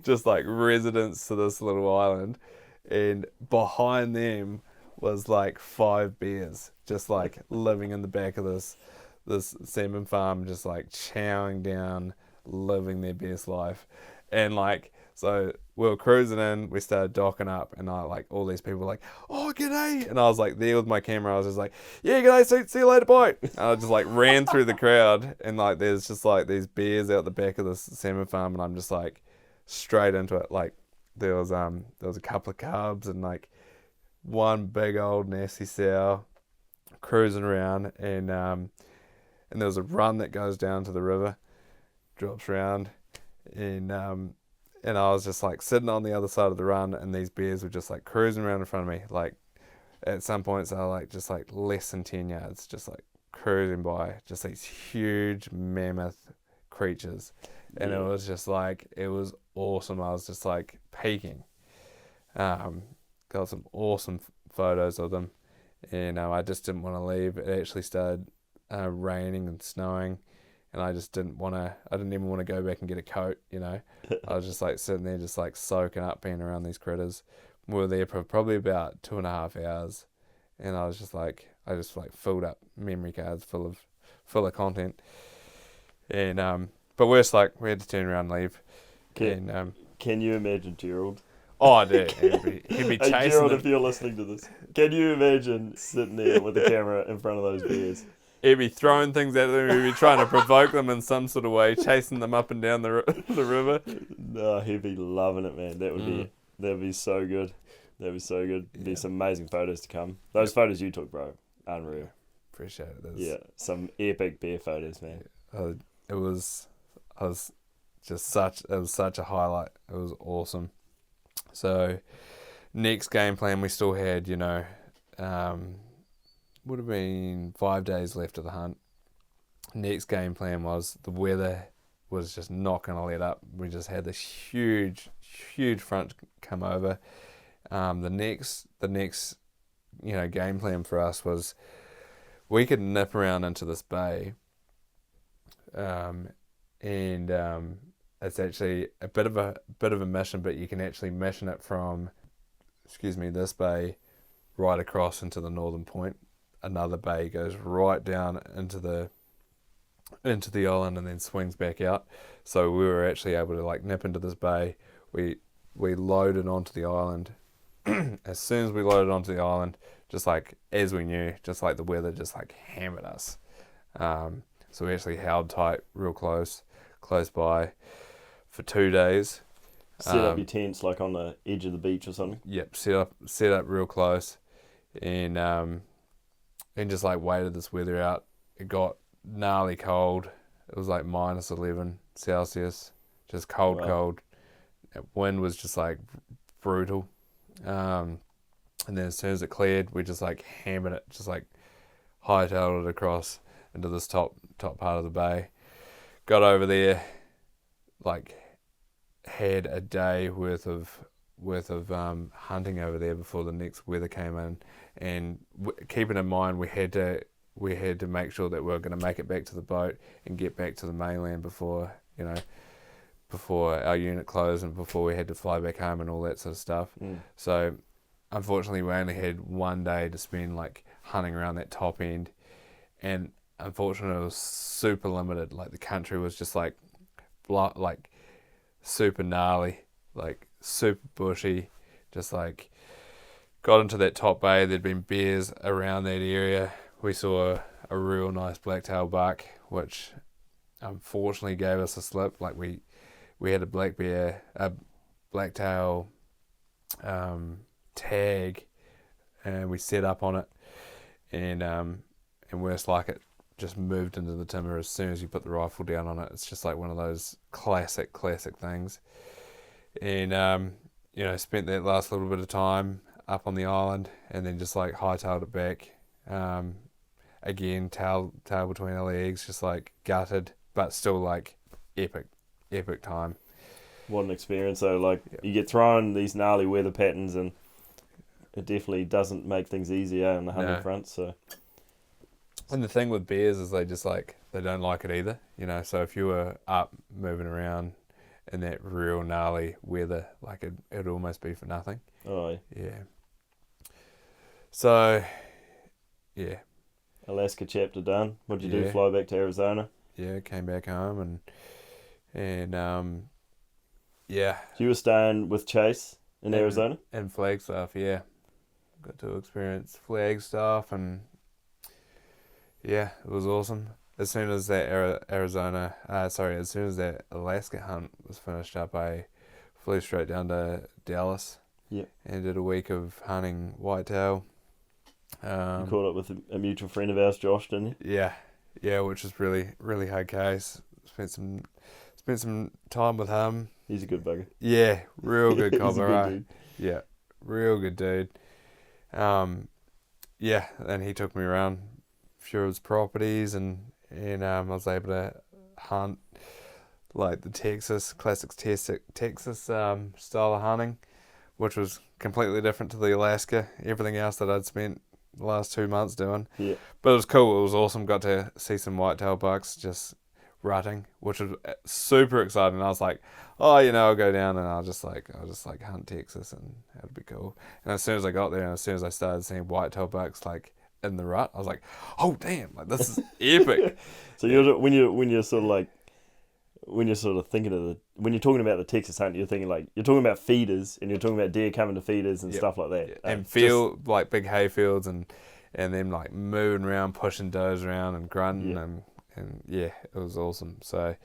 Just like residents to this little island. And behind them was like 5 bears just like living in the back of this salmon farm, just like chowing down, living their best life. And like, so we were cruising in, we started docking up, and all these people were like, "Oh, g'day!" And I was like there with my camera. I was just like, "Yeah, g'day, see you later, bye." And I just like ran through the crowd, and like there's just like these bears out the back of this salmon farm, and I'm just like straight into it. Like there was a couple of cubs and like one big old nasty sow cruising around, and there was a run that goes down to the river, drops around, and I was just like sitting on the other side of the run, and these bears were just like cruising around in front of me. Like at some points they were like just like less than 10 yards, just like cruising by, just these huge mammoth creatures. And it was just like, it was awesome. I was just like peeking. Got some awesome photos of them, and I just didn't want to leave. It actually started raining and snowing, and I just didn't even want to go back and get a coat, you know. I was just like sitting there, just like soaking up being around these critters. We were there for probably about 2.5 hours, and I just filled up memory cards full of content. And but we had to turn around and leave. Can you imagine Gerald? Oh, I do. He'd be chasing hey, Gerald, them. if you're listening to this, can you imagine sitting there with the camera in front of those bears? He'd be throwing things at them. He'd be trying to provoke them in some sort of way, chasing them up and down the river. No, he'd be loving it, man. That'd be so good. That'd be so good. There'd be some amazing photos to come. Those photos you took, bro, unreal. Appreciate it. Yeah, some epic bear photos, man. It was such a highlight. It was awesome. So next game plan, we still had, would have been 5 days left of the hunt. Next game plan was, the weather was just not going to let up. We just had this huge front come over. The next game plan for us was, we could nip around into this bay, and it's actually a bit of a mission, but you can actually mission it from, this bay right across into the northern point. Another bay goes right down into the island and then swings back out. So we were actually able to like nip into this bay. We loaded onto the island. As soon as we loaded onto the island, just like as we knew, just like the weather just like hammered us. So we actually held tight real close by for 2 days. Set up your tents like on the edge of the beach or something. Yep, set up real close, and just like waited this weather out. It got gnarly cold. It was like -11 Celsius, just cold. The wind was just like brutal. And then as soon as it cleared, we just like hammered it, just like hightailed it across into this top part of the bay. Got over there, like had a day worth of hunting over there before the next weather came in, and keeping in mind we had to make sure that we were going to make it back to the boat and get back to the mainland before our unit closed and before we had to fly back home and all that sort of stuff. So unfortunately we only had 1 day to spend like hunting around that top end, and unfortunately it was super limited. Like the country was just like like super gnarly, like super bushy, just like got into that top bay. There'd been bears around that area. We saw a real nice black-tail buck, which unfortunately gave us a slip. Like we had a black-tail tag, and we set up on it, and worse like it just moved into the timber as soon as you put the rifle down on it. It's just like one of those classic things. And spent that last little bit of time up on the island, and then just like hightailed it back. Again, tail between our legs, just like gutted, but still like epic time. What an experience though. Like, you get thrown these gnarly weather patterns, and it definitely doesn't make things easier on the hunting front. So, and the thing with bears is they don't like it either, so if you were up moving around in that real gnarly weather, like it'd almost be for nothing. Oh yeah. So yeah, Alaska chapter done. What'd you do? Fly back to Arizona? Yeah, came back home and So you were staying with Chase in Arizona? And Flagstaff, yeah. Got to experience Flagstaff, and yeah, it was awesome. As soon as that as soon as that Alaska hunt was finished up, I flew straight down to Dallas. Yeah. And did a week of hunting whitetail. You caught up with a mutual friend of ours, Josh, didn't you? Yeah, which is really, really hard case. Spent some time with him. He's a good bugger. Yeah, real good cobber. He's a good dude. Yeah, real good dude. And he took me around a few of his properties, and I was able to hunt like the classic Texas style of hunting, which was completely different to the Alaska, everything else that I'd spent the last 2 months doing. Yeah. But it was cool. It was awesome. Got to see some whitetail bucks just rutting, which was super exciting. I was like, I'll go down and I'll just hunt Texas, and that'd be cool. And as soon as I got there, and as soon as I started seeing whitetail bucks like in the rut, I was like, oh damn, like this is epic. So when you're talking about the Texas hunt, you're talking about feeders, and you're talking about deer coming to feeders and stuff like that. Yeah. And like big hay fields, and them like moving around, pushing does around and grunting, and yeah, it was awesome. So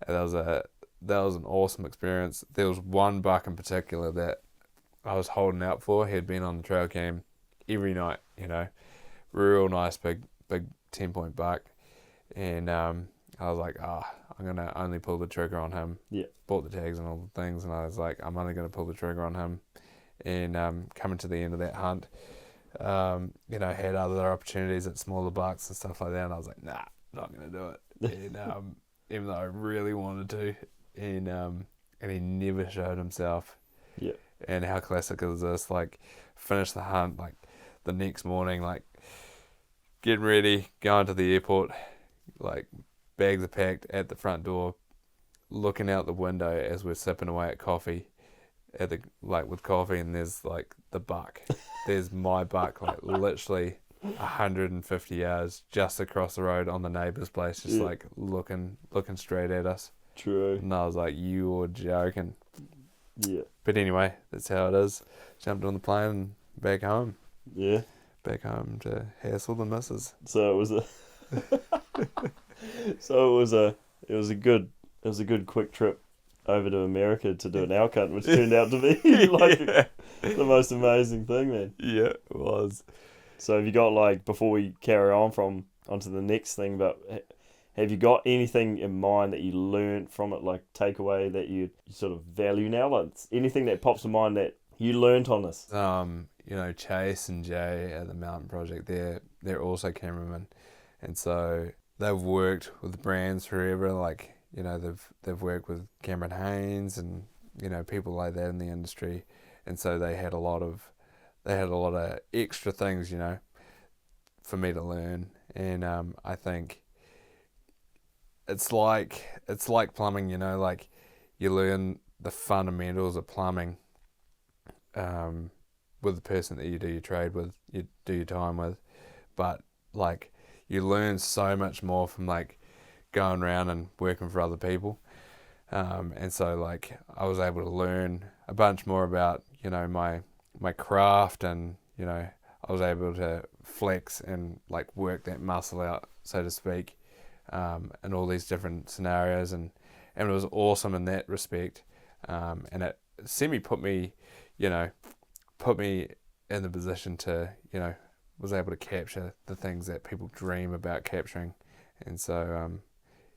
that was an awesome experience. There was one buck in particular that I was holding out for. He had been on the trail cam every night, real nice big 10-point buck, and I was like, I'm going to only pull the trigger on him. Yeah. Bought the tags and all the things, and I was like, I'm only going to pull the trigger on him. And coming to the end of that hunt, had other opportunities at smaller bucks and stuff like that, and I was like, nah, not going to do it. And even though I really wanted to, and he never showed himself. Yeah. And how classic is this? Like, finish the hunt, like, the next morning, like, getting ready, going to the airport, like, bags are packed at the front door, looking out the window as we're sipping away at coffee, with coffee, and there's like the buck. There's my buck, like literally 150 yards just across the road on the neighbour's place, just like looking straight at us. True. And I was like, you're joking. Yeah. But anyway, that's how it is. Jumped on the plane and back home. Yeah. Back home to hassle the missus. So it was it was a good quick trip over to America to do an elk hunt, which turned out to be the most amazing thing, man. Yeah, it was. So have you got, before we carry onto the next thing, but have you got anything in mind that you learned from it, like takeaway that you sort of value now? Like anything that pops to mind that you learnt on this? Chase and Jay at the Mountain Project, they're also cameramen, and so they've worked with brands forever. Like, they've worked with Cameron Haynes and people like that in the industry, and so they had a lot of extra things for me to learn. And I think it's like plumbing. Like, you learn the fundamentals of plumbing with the person that you do your trade with, you do your time with, but like, you learn so much more from like going around and working for other people. And so like I was able to learn a bunch more about, you know, my craft, and, you know, I was able to flex and like work that muscle out, so to speak, in all these different scenarios, and it was awesome in that respect. And it put me in the position to, you know, was able to capture the things that people dream about capturing. And so,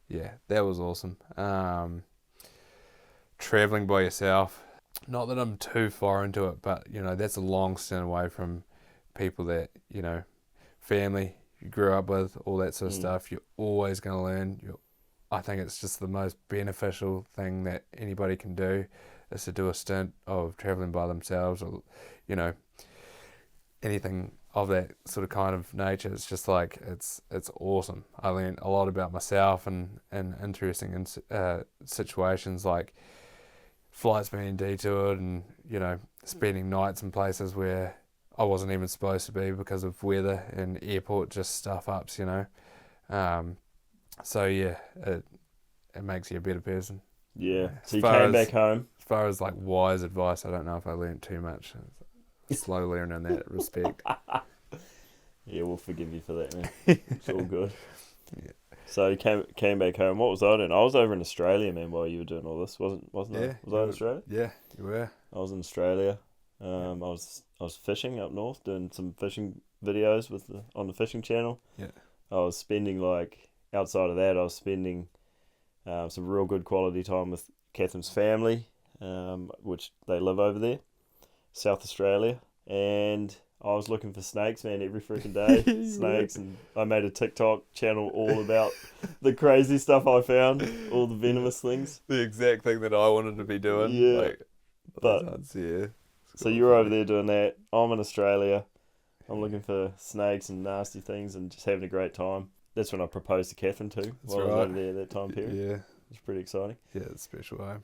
yeah, that was awesome. Traveling by yourself, not that I'm too far into it, but, you know, that's a long stint away from people that, you know, family you grew up with, all that sort of stuff. You're always going to learn. I think it's just the most beneficial thing that anybody can do, is to do a stint of traveling by themselves, or, you know, anything of that sort of kind of nature. It's just like, it's awesome. I learned a lot about myself, and interesting situations like flights being detoured, and, you know, spending nights in places where I wasn't even supposed to be because of weather, and airport just stuff ups, you know. So yeah, it makes you a better person. Yeah. So you came back home. As far as like wise advice, I don't know if I learned too much. Slow learning in that respect. Yeah, we'll forgive you for that, man. It's all good. Yeah. So you came back home. What was I doing? I was over in Australia, man, while you were doing all this. Wasn't Yeah, I? Was I in Australia? Yeah, you were. I was in Australia. I was fishing up north, doing some fishing videos on the fishing channel. Yeah. I was spending, like, outside of that, I was spending some real good quality time with Catherine's family, which they live over there, South Australia, and I was looking for snakes, man, every freaking day. Snakes, and I made a TikTok channel all about the crazy stuff I found, all the venomous things. The exact thing that I wanted to be doing. Yeah. Like, but yeah. So you were over there doing that. I'm in Australia. I'm looking for snakes and nasty things and just having a great time. That's when I proposed to Catherine too. That's while right. I was over there that time period. Yeah. It was pretty exciting. Yeah, it's special, eh?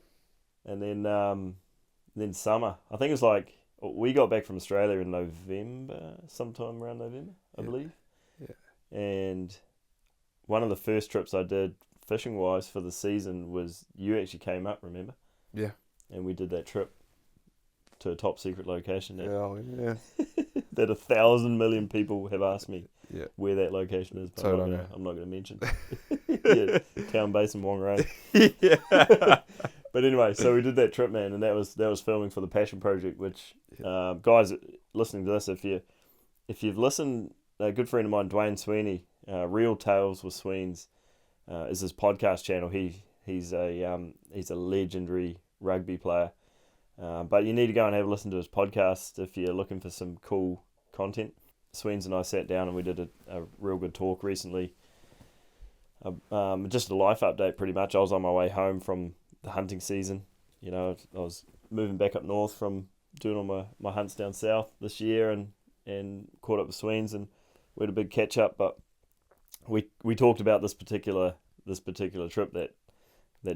And then summer. I think it was like, we got back from Australia in November, sometime around November, I believe. Yeah. And one of the first trips I did fishing wise for the season was, you actually came up, remember? Yeah. And we did that trip to a top secret location Yeah. that 1,000 million people have asked me where that location is, but Totally. I'm not going to mention. Yeah, Town Base in Whangarei. Yeah. But anyway, so we did that trip, man, and that was filming for the Passion Project, which guys listening to this, if you've listened, a good friend of mine, Dwayne Sweeney, Real Tales with Sweens, is his podcast channel. He's a legendary rugby player. But you need to go and have a listen to his podcast if you're looking for some cool content. Sweens and I sat down and we did a real good talk recently. Just a life update, pretty much. I was on my way home from the hunting season. You know, I was moving back up north from doing all my hunts down south this year, and caught up with Sweens, and we had a big catch up. But we talked about this particular trip that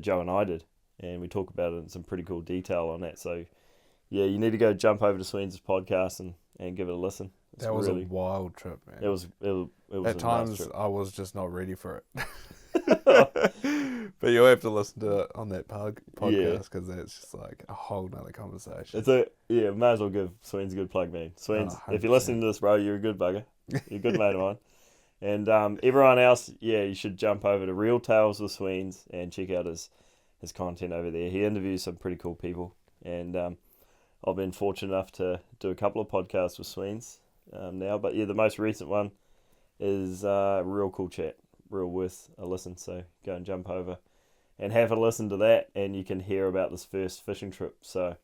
Joe and I did. And we talk about it in some pretty cool detail on that. So, yeah, you need to go jump over to Sweens' podcast and give it a listen. That was a wild trip, man. It was at times I was just not ready for it. But you'll have to listen to it on that podcast, because it's just like a whole nother conversation. Might as well give Sweens a good plug, man. Sweens, if you're listening to this, bro, you're a good bugger. You're a good mate of mine. And everyone else, you should jump over to Real Tales with Sweens and check out his content over there. He interviews some pretty cool people, and I've been fortunate enough to do a couple of podcasts with Sweens now. But yeah, the most recent one is a real cool chat, real worth a listen. So go and jump over and have a listen to that, and you can hear about this first fishing trip. So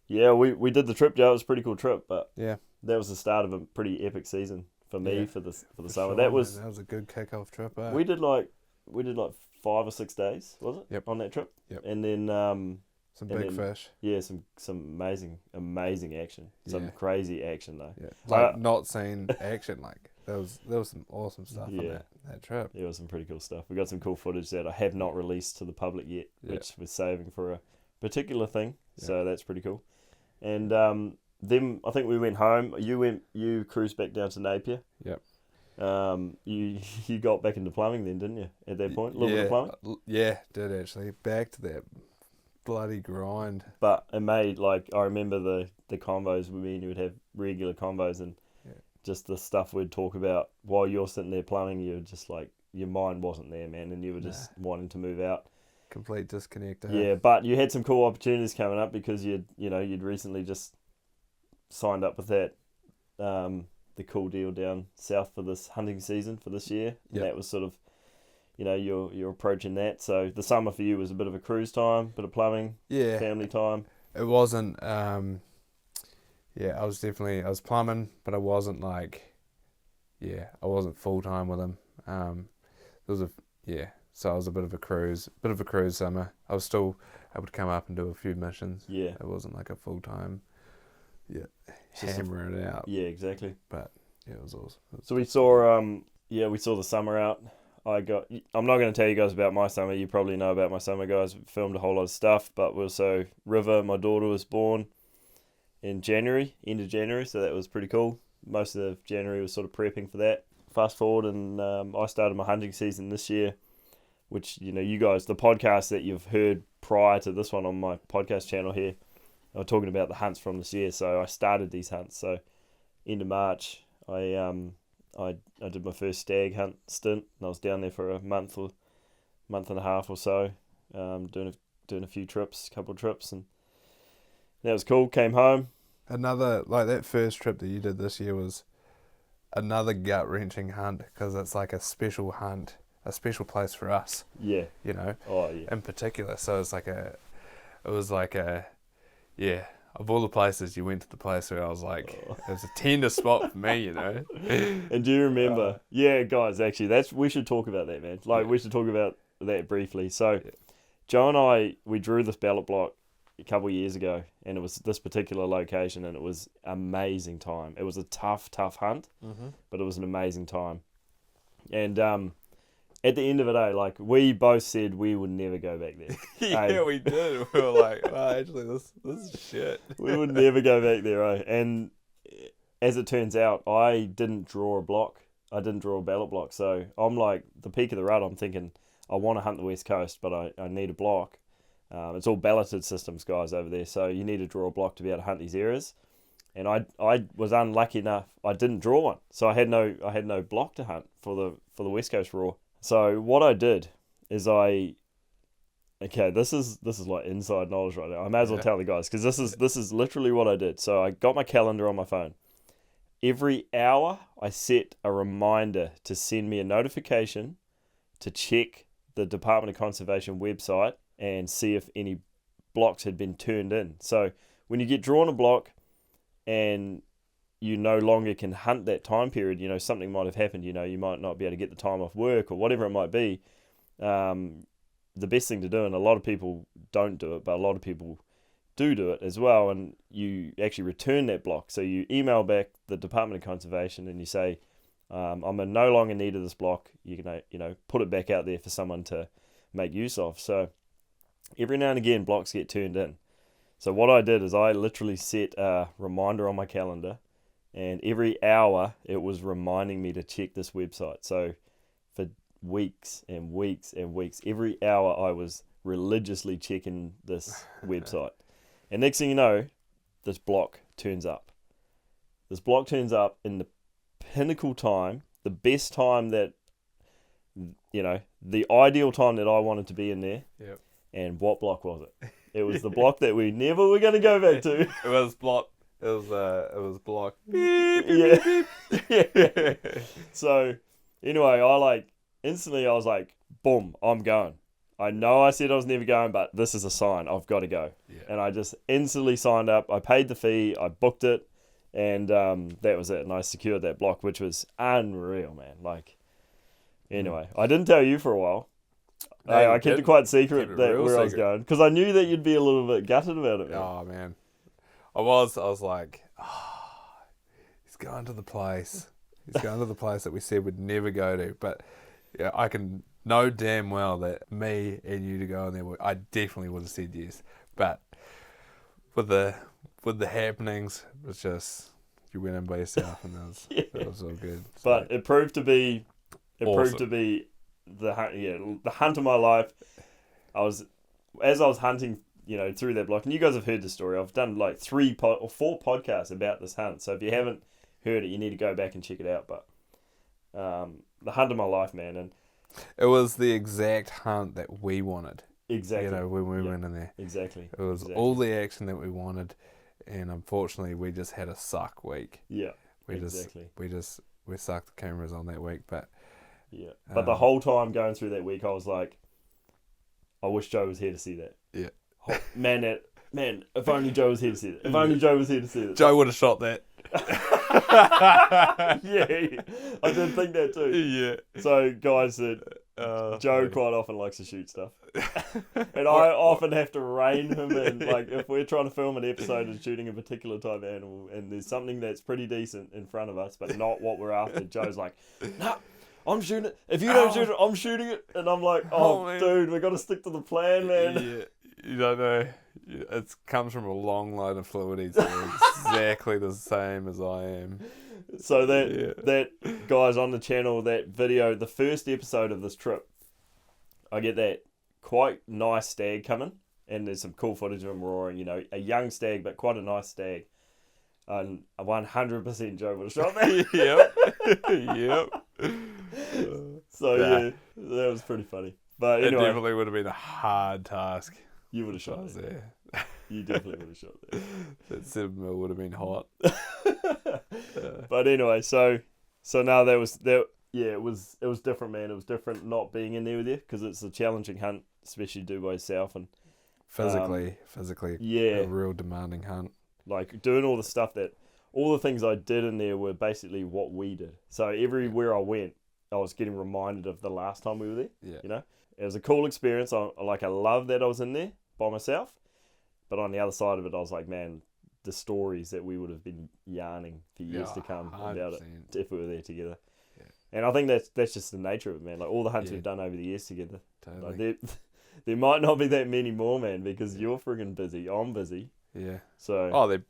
yeah, we did the trip, Joe. It was a pretty cool trip, but yeah, that was the start of a pretty epic season for me for the summer. Sure, that was a good kickoff trip. Eh? We did like 5 or 6 days, was it? Yep. On that trip. Yep. And then some big fish. Yeah, some amazing action. Some crazy action though. Yeah. Like not seeing action, like there was some awesome stuff on that trip. There was some pretty cool stuff. We got some cool footage that I have not released to the public yet, which we're saving for a particular thing. Yeah. So that's pretty cool. And then I think we went home. You cruised back down to Napier. Yep. You got back into plumbing then, didn't you? At that point, a little bit of plumbing. Yeah, did actually. Back to that bloody grind. But it made, like, I remember the convos with me and you would have regular convos and just the stuff we'd talk about while you're sitting there plumbing. You're just like, your mind wasn't there, man, and you were just wanting to move out. Complete disconnect. Yeah, but you had some cool opportunities coming up because you'd recently just signed up with that the cool deal down south for this hunting season for this year. Yep. That was sort of, you're approaching that. So the summer for you was a bit of a cruise time, bit of plumbing, family time. It wasn't. I was plumbing, but I wasn't like, I wasn't full time with him. So I was a bit of a cruise summer. I was still able to come up and do a few missions. Yeah. It wasn't like a full time. Hammering it out. Yeah, exactly. But it was awesome. So we saw the summer out. I'm not going to tell you guys about my summer. You probably know about my summer, guys. We filmed a whole lot of stuff, but also River, my daughter, was born in January, end of January, so that was pretty cool. Most of January was sort of prepping for that. Fast forward, and I started my hunting season this year, which, you guys, the podcast that you've heard prior to this one on my podcast channel here, I was talking about the hunts from this year. So I started these hunts. So end of March, I did my first stag hunt stint, and I was down there for a month and a half or so, doing a few trips, couple of trips, and that was cool. Came home. Another, like, that first trip that you did this year was another gut-wrenching hunt, because it's like a special hunt, a special place for us. Yeah. Oh, yeah. In particular. So of all the places, you went to the place where I was like, it was a tender spot for me, And do you remember? Guys, actually, we should talk about that, man. We should talk about that briefly. So, Joe and I, we drew this ballot block a couple of years ago, and it was this particular location, and it was amazing time. It was a tough hunt, but it was an amazing time. And at the end of the day, like, we both said we would never go back there. We did. We were like, actually, this is shit. We would never go back there, And as it turns out, I didn't draw a block. I didn't draw a ballot block. So I'm like, the peak of the rut, I'm thinking, I want to hunt the West Coast, but I need a block. It's all balloted systems, guys, over there. So you need to draw a block to be able to hunt these areas. And I was unlucky enough, I didn't draw one. So I had no block to hunt for the West Coast Raw. So what I did is this is like inside knowledge right now. I may as well tell the guys, because this is literally what I did. So I got my calendar on my phone. Every hour I set a reminder to send me a notification to check the Department of Conservation website and see if any blocks had been turned in. So when you get drawn a block and you no longer can hunt that time period, something might have happened, you might not be able to get the time off work or whatever it might be. The best thing to do, and a lot of people don't do it, but a lot of people do it as well, and you actually return that block. So you email back the Department of Conservation and you say, I'm in no longer need of this block. You can, put it back out there for someone to make use of. So every now and again, blocks get turned in. So what I did is I literally set a reminder on my calendar, and every hour it was reminding me to check this website. So for weeks and weeks and weeks, every hour I was religiously checking this website. And next thing you know, this block turns up. This block turns up in the pinnacle time, the best time that, the ideal time that I wanted to be in there. Yep. And what block was it? It was the block that we never were going to go back to. It was block. It was block. Yeah. So anyway, instantly I was like, boom, I'm going. I know I said I was never going, but this is a sign. I've got to go. Yeah. And I just instantly signed up. I paid the fee. I booked it. And that was it. And I secured that block, which was unreal, man. Anyway, I didn't tell you for a while. I kept it quite secret where I was going, because I knew that you'd be a little bit gutted about it, man. Oh, man. I was like, he's going to the place. He's going to the place that we said we'd never go to. But yeah, I can know damn well that me and you to go in there, I definitely would have said yes. But with the happenings, it was just you went in by yourself, and that was all good. So. But it proved to be Awesome. the hunt of my life. As I was hunting, through that block, and you guys have heard the story. I've done like 4 podcasts about this hunt. So if you haven't heard it, you need to go back and check it out. But the hunt of my life, man, and it was the exact hunt that we wanted. Exactly. When we went in there. Exactly. It was all the action that we wanted, and unfortunately, we just had a suck week. Yeah. We sucked the cameras on that week, but yeah. But the whole time going through that week, I was like, I wish Joe was here to see that. Yeah. Man, if only Joe was here to see that. If only Joe was here to see that. Joe would have shot that. Yeah, I did think that too. Yeah. So, guys, Joe quite often likes to shoot stuff. And I often have to rein him in. Like, if we're trying to film an episode and shooting a particular type of animal, and there's something that's pretty decent in front of us, but not what we're after, Joe's like, no, I'm shooting it. If you don't shoot it, I'm shooting it. And I'm like, dude, we got to stick to the plan, man. Yeah. You don't know. It comes from a long line of fluidies. They're exactly the same as I am. So that guys on the channel, that video, the first episode of this trip, I get that quite nice stag coming, and there's some cool footage of him roaring. A young stag, but quite a nice stag. And 100% Joe would have shot that. Yep. So yeah, that was pretty funny. But anyway, it definitely would have been a hard task. You would have shot it. There. You definitely would have shot that. That 7 mil would have been hot. But anyway, so now that was that. Yeah, it was different, man. It was different not being in there with you, because it's a challenging hunt, especially do by yourself, and physically, yeah, a real demanding hunt. Like doing all the things I did in there were basically what we did. So everywhere I went, I was getting reminded of the last time we were there. Yeah. It was a cool experience. I love that I was in there by myself, but on the other side of it, I was like, man, the stories that we would have been yarning for years to come 100%. about it if we were there together. Yeah. And I think that's just the nature of it, man. Like all the hunts we've done over the years together. Totally. Like there might not be that many more, man, because you're friggin' busy. I'm busy. Yeah. So. There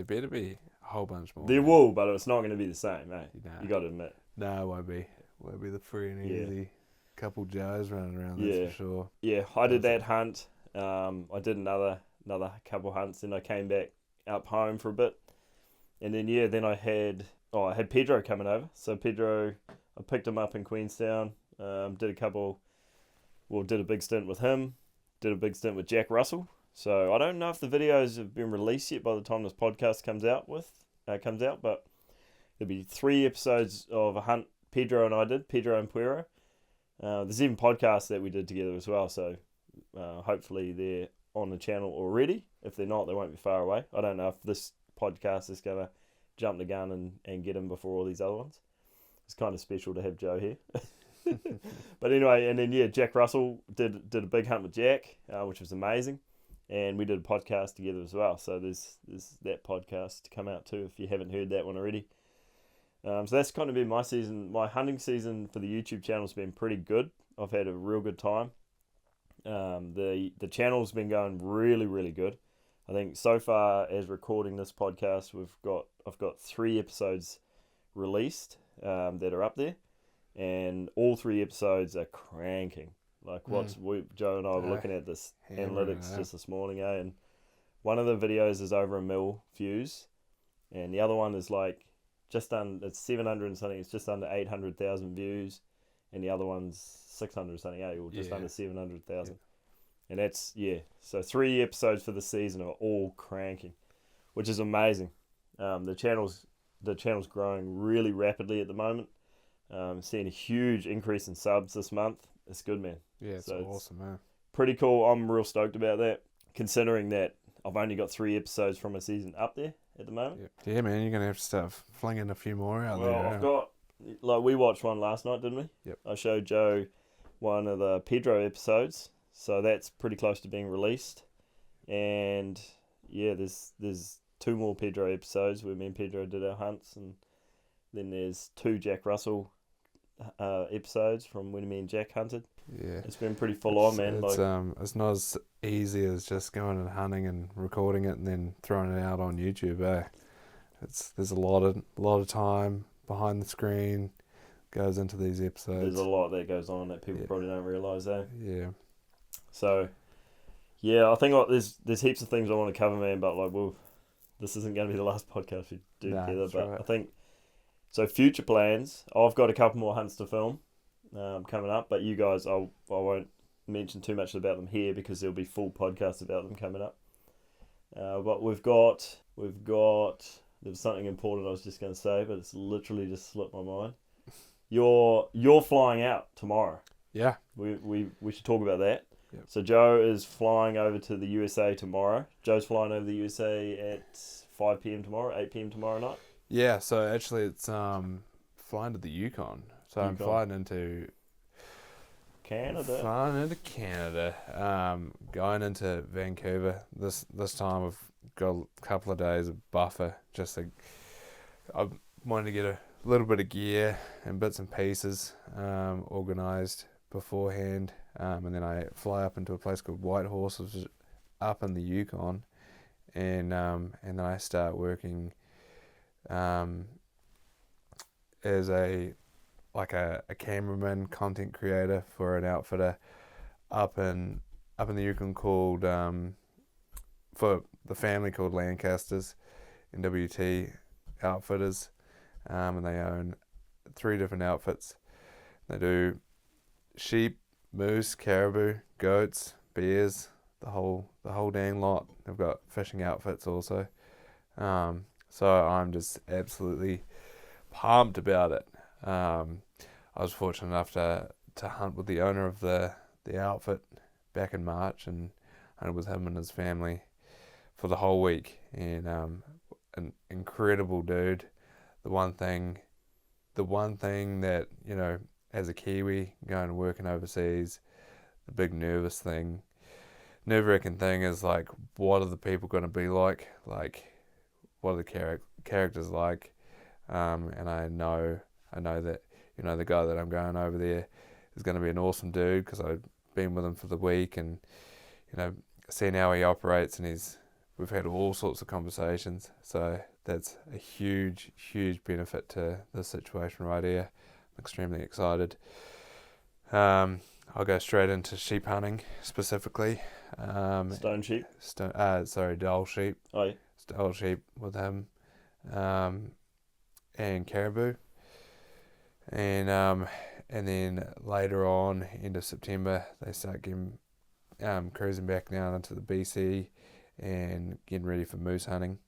better be a whole bunch more. There will, but it's not going to be the same, eh? Nah. You got to admit. No, it won't be. Won't be the free and easy. Couple Joes running around, that's for sure. Yeah, I did that hunt. I did another couple hunts, and I came back up home for a bit. And then I had Pedro coming over. So Pedro, I picked him up in Queenstown. Did a big stint with him. Did a big stint with Jack Russell. So I don't know if the videos have been released yet by the time this podcast comes out, but there'll be 3 episodes of a hunt Pedro and I did, Pedro and Puero. There's even podcasts that we did together as well, so hopefully they're on the channel already. If they're not, they won't be far away. I don't know if this podcast is going to jump the gun and get them before all these other ones. It's kind of special to have Joe here. But anyway, and then Jack Russell did a big hunt with Jack, which was amazing. And we did a podcast together as well. So there's that podcast to come out too if you haven't heard that one already. So that's kind of been my season. My hunting season for the YouTube channel has been pretty good. I've had a real good time. The channel's been going really, really good. I think so far as recording this podcast, I've got 3 episodes released that are up there, and all 3 episodes are cranking. Like Joe and I were looking at this analytics just this morning, and one of the videos is over 1 million views, and the other one is like it's 700 and something. It's just under 800,000 views, and the other one's 600 something, or just under 700,000. And that's So 3 episodes for the season are all cranking, which is amazing. The channel's growing really rapidly at the moment. Seeing a huge increase in subs this month. It's good, man. Yeah, it's awesome, man. Pretty cool. I'm real stoked about that, considering that I've only got 3 episodes from a season up there at the moment. Yeah, man, you're going to have to start flinging a few more out there. Well, I've got, we watched one last night, didn't we? Yep. I showed Joe one of the Pedro episodes, so that's pretty close to being released. And there's 2 more Pedro episodes where me and Pedro did our hunts, and then there's 2 Jack Russell episodes from when me and Jack hunted. Yeah, it's been pretty full on, man. It's not as easy as just going and hunting and recording it and then throwing it out on YouTube. there's a lot of time behind the screen goes into these episodes. There's a lot that goes on that people probably don't realise, though. Yeah. So, yeah, I think like there's heaps of things I want to cover, man. But like, this isn't going to be the last podcast we do together. But right. I think so. Future plans. I've got a couple more hunts to film coming up, but you guys, I won't mention too much about them here because there'll be full podcasts about them coming up. But we've got there was something important I was just going to say, but it's literally just slipped my mind. You're flying out tomorrow. Yeah. We should talk about that. Yep. So Joe is flying over to the USA tomorrow. Joe's flying over the USA at 5 p.m. tomorrow, 8 p.m. tomorrow night. Yeah, so actually it's flying to the Yukon. So I'm flying into Canada. Going into Vancouver. This time I've got a couple of days of buffer. I wanted to get a little bit of gear and bits and pieces organised beforehand, and then I fly up into a place called Whitehorse, which is up in the Yukon, and then I start working as a cameraman, content creator for an outfitter up in the Yukon called for the family called Lancasters, NWT Outfitters, and they own 3 different outfits. They do sheep, moose, caribou, goats, bears, the whole dang lot. They've got fishing outfits also. So I'm just absolutely pumped about it. I was fortunate enough to hunt with the owner of the outfit back in March, and hunted with him and his family for the whole week. And an incredible dude. The one thing that, you know, as a Kiwi going and working overseas, the big nerve-wracking thing is like, what are the people going to be like? Like, what are the characters like? And I know that, you know, the guy that I'm going over there is going to be an awesome dude because I've been with him for the week and, you know, seen how he operates, and we've had all sorts of conversations. So that's a huge, huge benefit to this situation right here. I'm extremely excited. I'll go straight into sheep hunting specifically. Stone sheep? Dole sheep. Oh, yeah. Dole sheep with him. And caribou. And then later on, end of September, they start getting cruising back down into the BC and getting ready for moose hunting.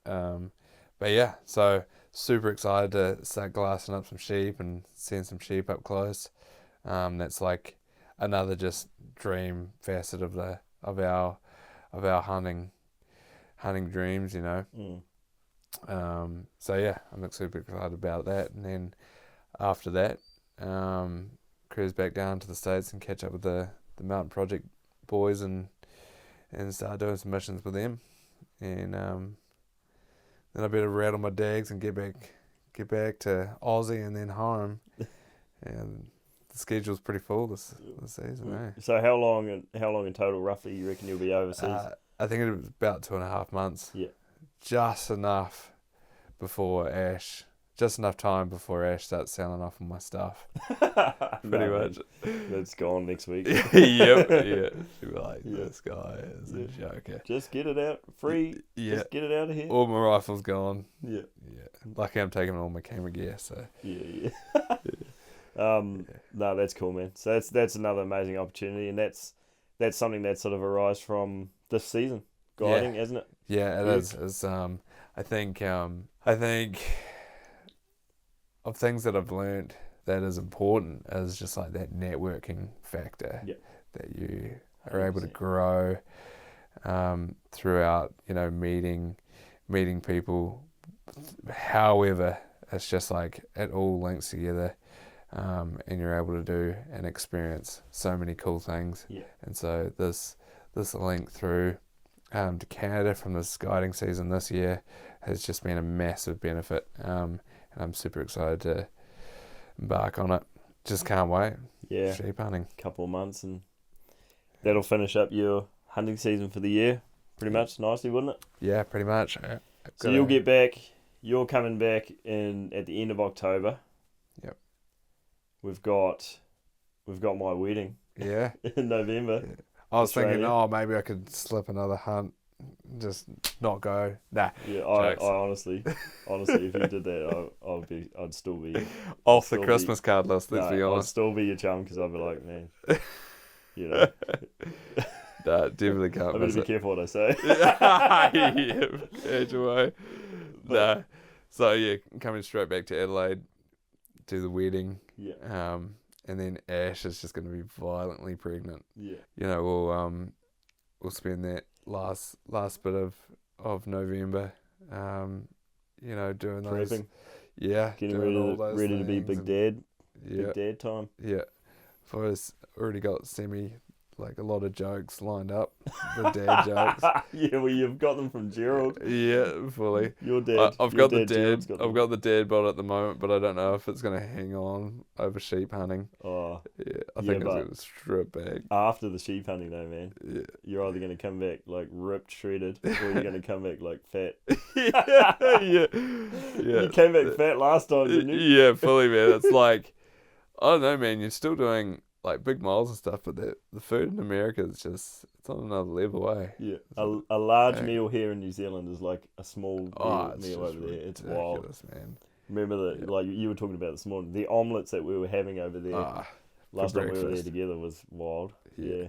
But yeah, so super excited to start glassing up some sheep and seeing some sheep up close. That's like another just dream facet of our hunting dreams, you know. So yeah, I'm super excited about that. And then after that, cruise back down to the States and catch up with the Mountain Project boys and start doing some missions with them. And then I better rattle my dags and get back to Aussie and then home. And the schedule's pretty full this season. Eh? So how long in total roughly you reckon you'll be overseas? I think it was about 2.5 months. Yeah. Just enough time before Ash starts selling off all my stuff. Pretty much. That's gone next week. Yep. Yeah. She'll be like, this guy is a joker. Just get it out free. Yeah. Just get it out of here. All my rifles gone. Yeah. Yeah. Lucky I'm taking all my camera gear, so. Yeah. No, that's cool, man. So that's another amazing opportunity, and that's something that sort of arose from this season guiding, isn't it? Yeah, it is. It's, I think of things that I've learned that is important is just like that networking factor that you are able to grow throughout, you know, meeting people. However, it's just like it all links together, and you're able to do and experience so many cool things. Yeah. And so this link through to Canada from this guiding season this year has just been a massive benefit, and I'm super excited to embark on it. Just can't wait. Yeah, sheep hunting. Couple of months and that'll finish up your hunting season for the year pretty much nicely, wouldn't it? Yeah, pretty much. So you'll get back. You're coming back at the end of October. Yep. We've got my wedding. Yeah. In November. Yeah. I was Australia. thinking, maybe I could slip another hunt, just not go. Nah. Yeah, I honestly, if you did that, I'd still be off the Christmas card list. Let's be honest. I'd still be your chum because I'd be like, man, you know. Nah, definitely can't. I better be careful what I say. Edge away. Nah. So yeah, coming straight back to Adelaide, do the wedding. Yeah. And then Ash is just going to be violently pregnant. Yeah. You know, we'll spend that last bit of November, you know, doing those. Prepping. Yeah. Getting ready to be big dad. Yeah. Big dad time. Yeah. I've already got a lot of jokes lined up, the dad jokes. Yeah, well, you've got them from Gerald. Yeah, fully. Your dad. I've got the dad bod at the moment, but I don't know if it's going to hang on over sheep hunting. Oh. Yeah, I think it's going to strip back. After the sheep hunting though, man. Yeah. You're either going to come back like ripped, shredded, or you're going to come back like fat. yeah. You came back fat last time, didn't you? Yeah, fully, man. It's like, I don't know, man. You're still doing like big miles and stuff, but the food in America is it's on another level, eh? Yeah, a large meal here in New Zealand is like a small meal over there. It's wild, man. Remember like you were talking about this morning, the omelettes that we were having over there last time we were there together was wild. Yeah,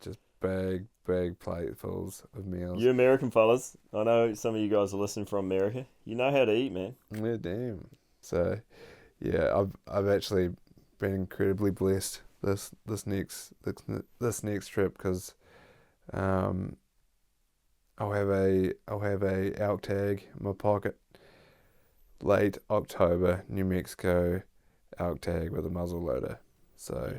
just big platefuls of meals. You American fellas, I know some of you guys are listening from America. You know how to eat, man. Yeah, damn. So, yeah, I've actually been incredibly blessed this next trip because I'll have a elk tag in my pocket. Late October, New Mexico elk tag with a muzzle loader. So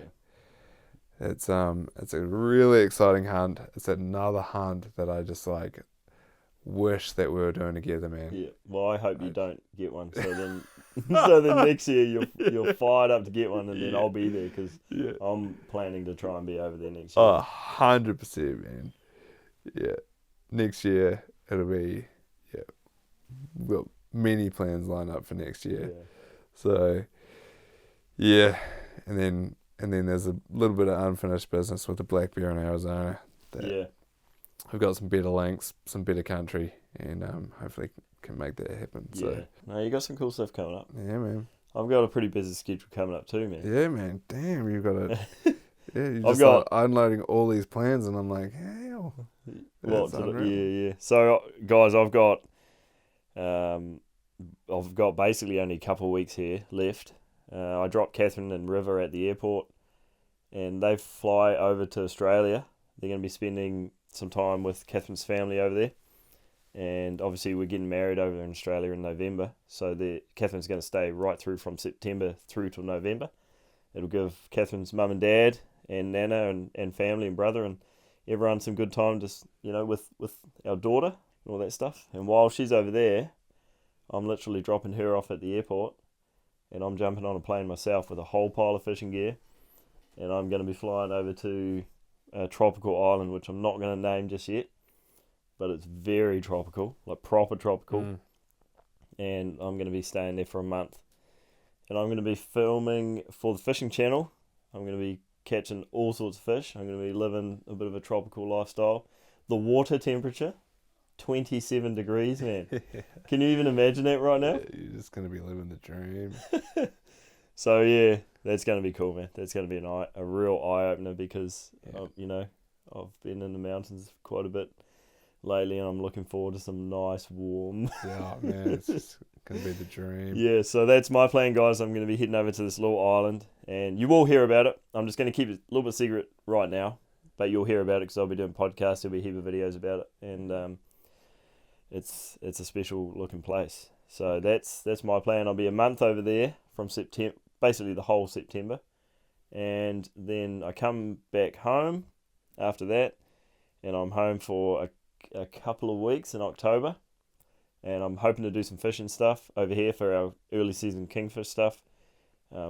it's a really exciting hunt. It's another hunt that I just like wish that we were doing together, man. Yeah. Well, I hope you don't get one. So then next year you're fired up to get one, and then I'll be there because I'm planning to try and be over there next year. 100%, man. Yeah. Next year it'll be well, many plans lined up for next year. Yeah. So yeah, and then there's a little bit of unfinished business with the black bear in Arizona. We've got some better links, some better country, and hopefully can make that happen. So. Yeah. No, you got some cool stuff coming up. Yeah, man. I've got a pretty busy schedule coming up too, man. Yeah, man. Damn, you've got it. Yeah, you're just like unloading all these plans, and I'm like, hell. Yeah. So, guys, I've got basically only a couple of weeks here left. I dropped Catherine and River at the airport, and they fly over to Australia. They're going to be spending some time with Catherine's family over there. And obviously we're getting married over in Australia in November. So Catherine's going to stay right through from September through till November. It'll give Catherine's mum and dad and Nana and family and brother and everyone some good time just, with our daughter and all that stuff. And while she's over there, I'm literally dropping her off at the airport and I'm jumping on a plane myself with a whole pile of fishing gear. And I'm going to be flying over to a tropical island, which I'm not going to name just yet. But it's very tropical, like proper tropical. And I'm going to be staying there for a month. And I'm going to be filming for the fishing channel. I'm going to be catching all sorts of fish. I'm going to be living a bit of a tropical lifestyle. The water temperature, 27 degrees, man. Can you even imagine that right now? Yeah, you're just going to be living the dream. So, yeah, that's going to be cool, man. That's going to be a real eye-opener because, I've been in the mountains quite a bit lately, and I'm looking forward to some nice warm. Yeah, man, it's just gonna be the dream. Yeah, so that's my plan, guys. I'm gonna be heading over to this little island, and you will hear about it. I'm just gonna keep it a little bit secret right now, but you'll hear about it because I'll be doing podcasts. There'll be a heap of videos about it, and it's a special looking place. So that's my plan. I'll be a month over there from September, basically the whole September, and then I come back home after that, and I'm home for a couple of weeks in October, and I'm hoping to do some fishing stuff over here for our early season kingfish stuff,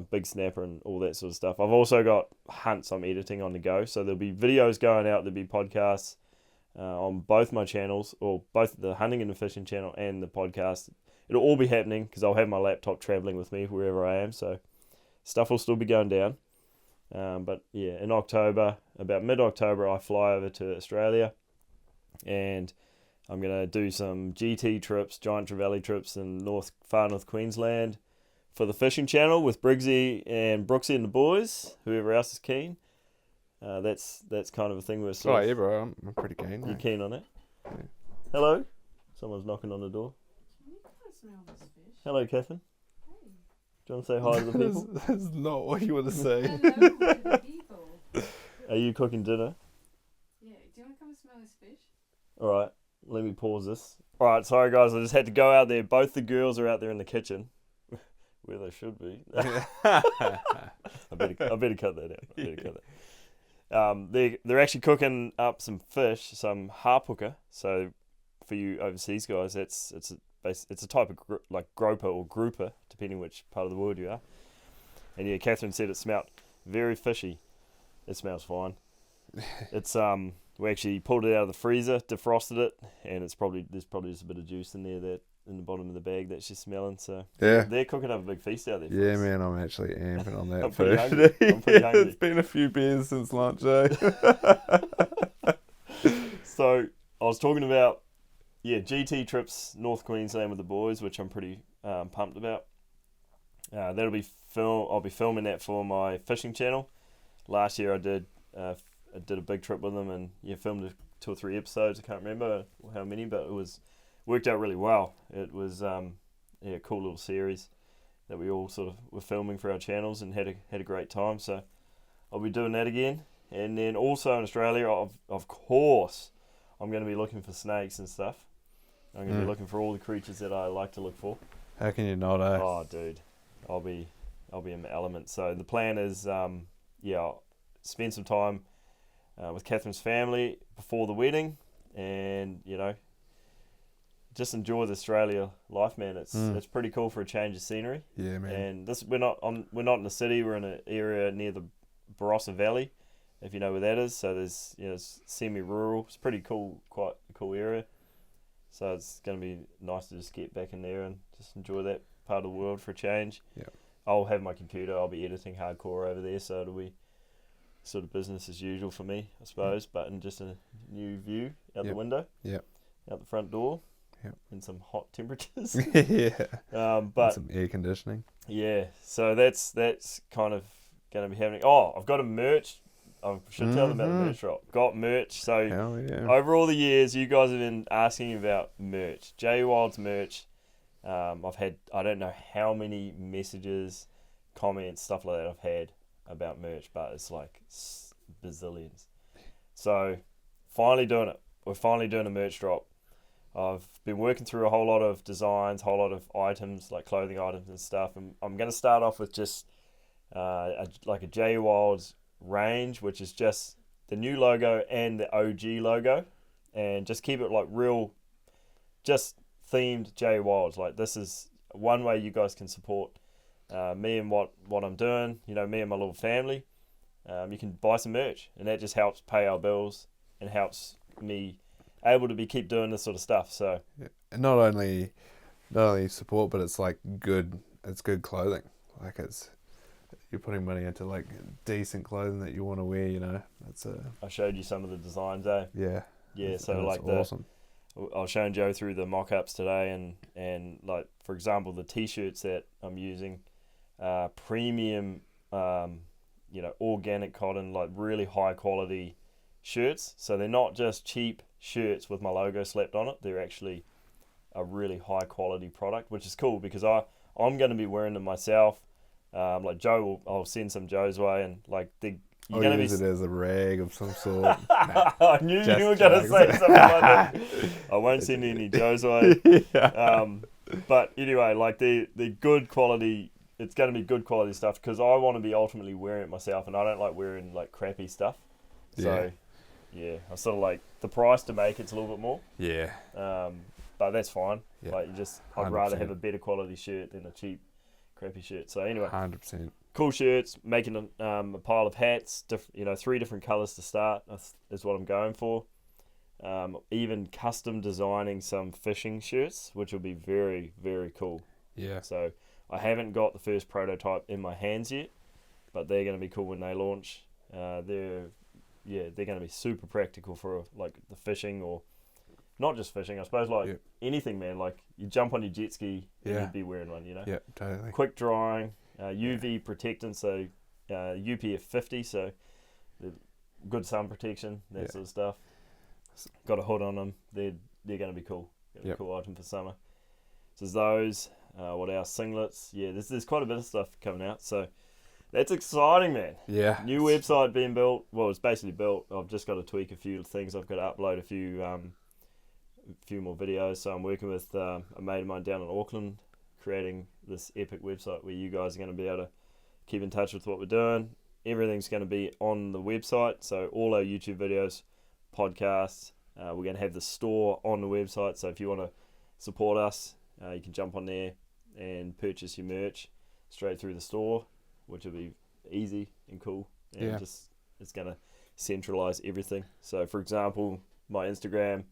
big snapper and all that sort of stuff. I've also got hunts I'm editing on the go, so there'll be videos going out, there'll be podcasts, on both my channels, or both the hunting and the fishing channel and the podcast. It'll all be happening because I'll have my laptop traveling with me wherever I am, so stuff will still be going down. But yeah, in October, about mid-October, I fly over to Australia, and I'm going to do some GT trips, Giant Trevally trips in far north Queensland for the fishing channel with Briggsy and Brooksy and the boys, whoever else is keen. That's kind of a thing we're sort of... Yeah, bro. I'm pretty keen. You keen on that? Yeah. Hello? Someone's knocking on the door. You can't smell this fish. Hello, Catherine. Hey. Do you want to say hi to the people? That's not what you want to say. Hello to the people. Are you cooking dinner? Yeah, do you want to come and smell this fish? Alright, let me pause this. Alright, sorry guys, I just had to go out there. Both the girls are out there in the kitchen. Where they should be. I better cut that out. They're actually cooking up some fish, some harpooker. So for you overseas guys, it's a type of groper or grouper, depending which part of the world you are. And yeah, Catherine said it smelled very fishy. It smells fine. It's we actually pulled it out of the freezer, defrosted it, and there's probably just a bit of juice in there that in the bottom of the bag that she's smelling. So Yeah. they're cooking up a big feast out there. For Yeah, us. man, I'm actually amping on that I'm pretty food. hungry. I'm pretty hungry. It's been a few beers since lunch, eh? So I was talking about GT trips North Queensland with the boys, which I'm pretty pumped about. That'll be I'll be filming that for my fishing channel. Last year I did a big trip with them and filmed 2 or 3 episodes. I can't remember how many, but it worked out really well. It was a cool little series that we all sort of were filming for our channels and had a great time. So I'll be doing that again. And then also in Australia, of course, I'm going to be looking for snakes and stuff. I'm going to be looking for all the creatures that I like to look for. How can you not, eh? Oh, dude, I'll be in my element. So the plan is, I'll spend some time with Catherine's family before the wedding, and just enjoy the Australia life, man. It's pretty cool for a change of scenery. Yeah, man. And we're not in the city. We're in an area near the Barossa Valley, if you know where that is. So there's it's semi-rural. It's pretty cool, quite a cool area. So it's going to be nice to just get back in there and just enjoy that part of the world for a change. Yeah. I'll have my computer. I'll be editing hardcore over there, so it'll be sort of business as usual for me, I suppose, but in just a new view out the window. Yeah. Out the front door. Yep. In some hot temperatures. Yeah. But some air conditioning. Yeah, so that's kind of going to be happening. Oh, I've got a merch. I should tell them about the merch drop. Got merch. So Hell yeah. over all the years, you guys have been asking about merch. J Wild's merch. I've had, I don't know how many messages, comments, stuff like that I've had about merch, but it's like bazillions. So finally doing it. We're finally doing a merch drop. I've been working through a whole lot of designs, whole lot of items, like clothing items and stuff. And I'm going to start off with just a J Wild's range, which is just the new logo and the OG logo, and just keep it like real, just themed J Wilds. Like, this is one way you guys can support me and what I'm doing, me and my little family. You can buy some merch, and that just helps pay our bills and helps me able to keep doing this sort of stuff. So and not only support, but it's like good clothing. Like, you're putting money into like decent clothing that you want to wear. I showed you some of the designs, eh? Yeah. So like awesome. I was showing Joe through the mock-ups today, and like, for example, the t-shirts that I'm using, premium, organic cotton, like really high quality shirts. So they're not just cheap shirts with my logo slapped on it. They're actually a really high quality product, which is cool because I'm going to be wearing them myself. Like Joe, I'll send some Joe's way, and like you're going to use it as a rag of some sort. I knew you were going to say something like that. I won't send any Joe's way. Yeah. But anyway, like the good quality, it's going to be good quality stuff because I want to be ultimately wearing it myself, and I don't like wearing like crappy stuff. So yeah, I sort of like the price to make it's a little bit more. Yeah. But that's fine. Yeah. Like, I'd 100%. rather have a better quality shirt than a cheap, crappy shirt. So anyway, 100%. cool shirts. Making a pile of hats. 3 different colours to start is what I'm going for. even custom designing some fishing shirts, which will be very, very cool. Yeah. So I haven't got the first prototype in my hands yet, but they're going to be cool when they launch. They're going to be super practical for like the fishing, or not just fishing, I suppose, like anything, man. Like you jump on your jet ski and you'd be wearing one, you know? Yeah, totally. Quick drying, UV protectant, so UPF 50, so good sun protection, that sort of stuff. Got a hood on them. They're going to be cool. Cool item for summer. So there's those. What else? Singlets. Yeah, there's quite a bit of stuff coming out. So that's exciting, man. Yeah. New website being built. Well, it's basically built. I've just got to tweak a few things. I've got to upload a few more videos. So I'm working with a mate of mine down in Auckland, creating this epic website where you guys are going to be able to keep in touch with what we're doing. Everything's going to be on the website. So all our YouTube videos, podcasts. We're going to have the store on the website. So if you want to support us, you can jump on there and purchase your merch straight through the store, which will be easy and cool. And it's going to centralize everything. So for example, my Instagram,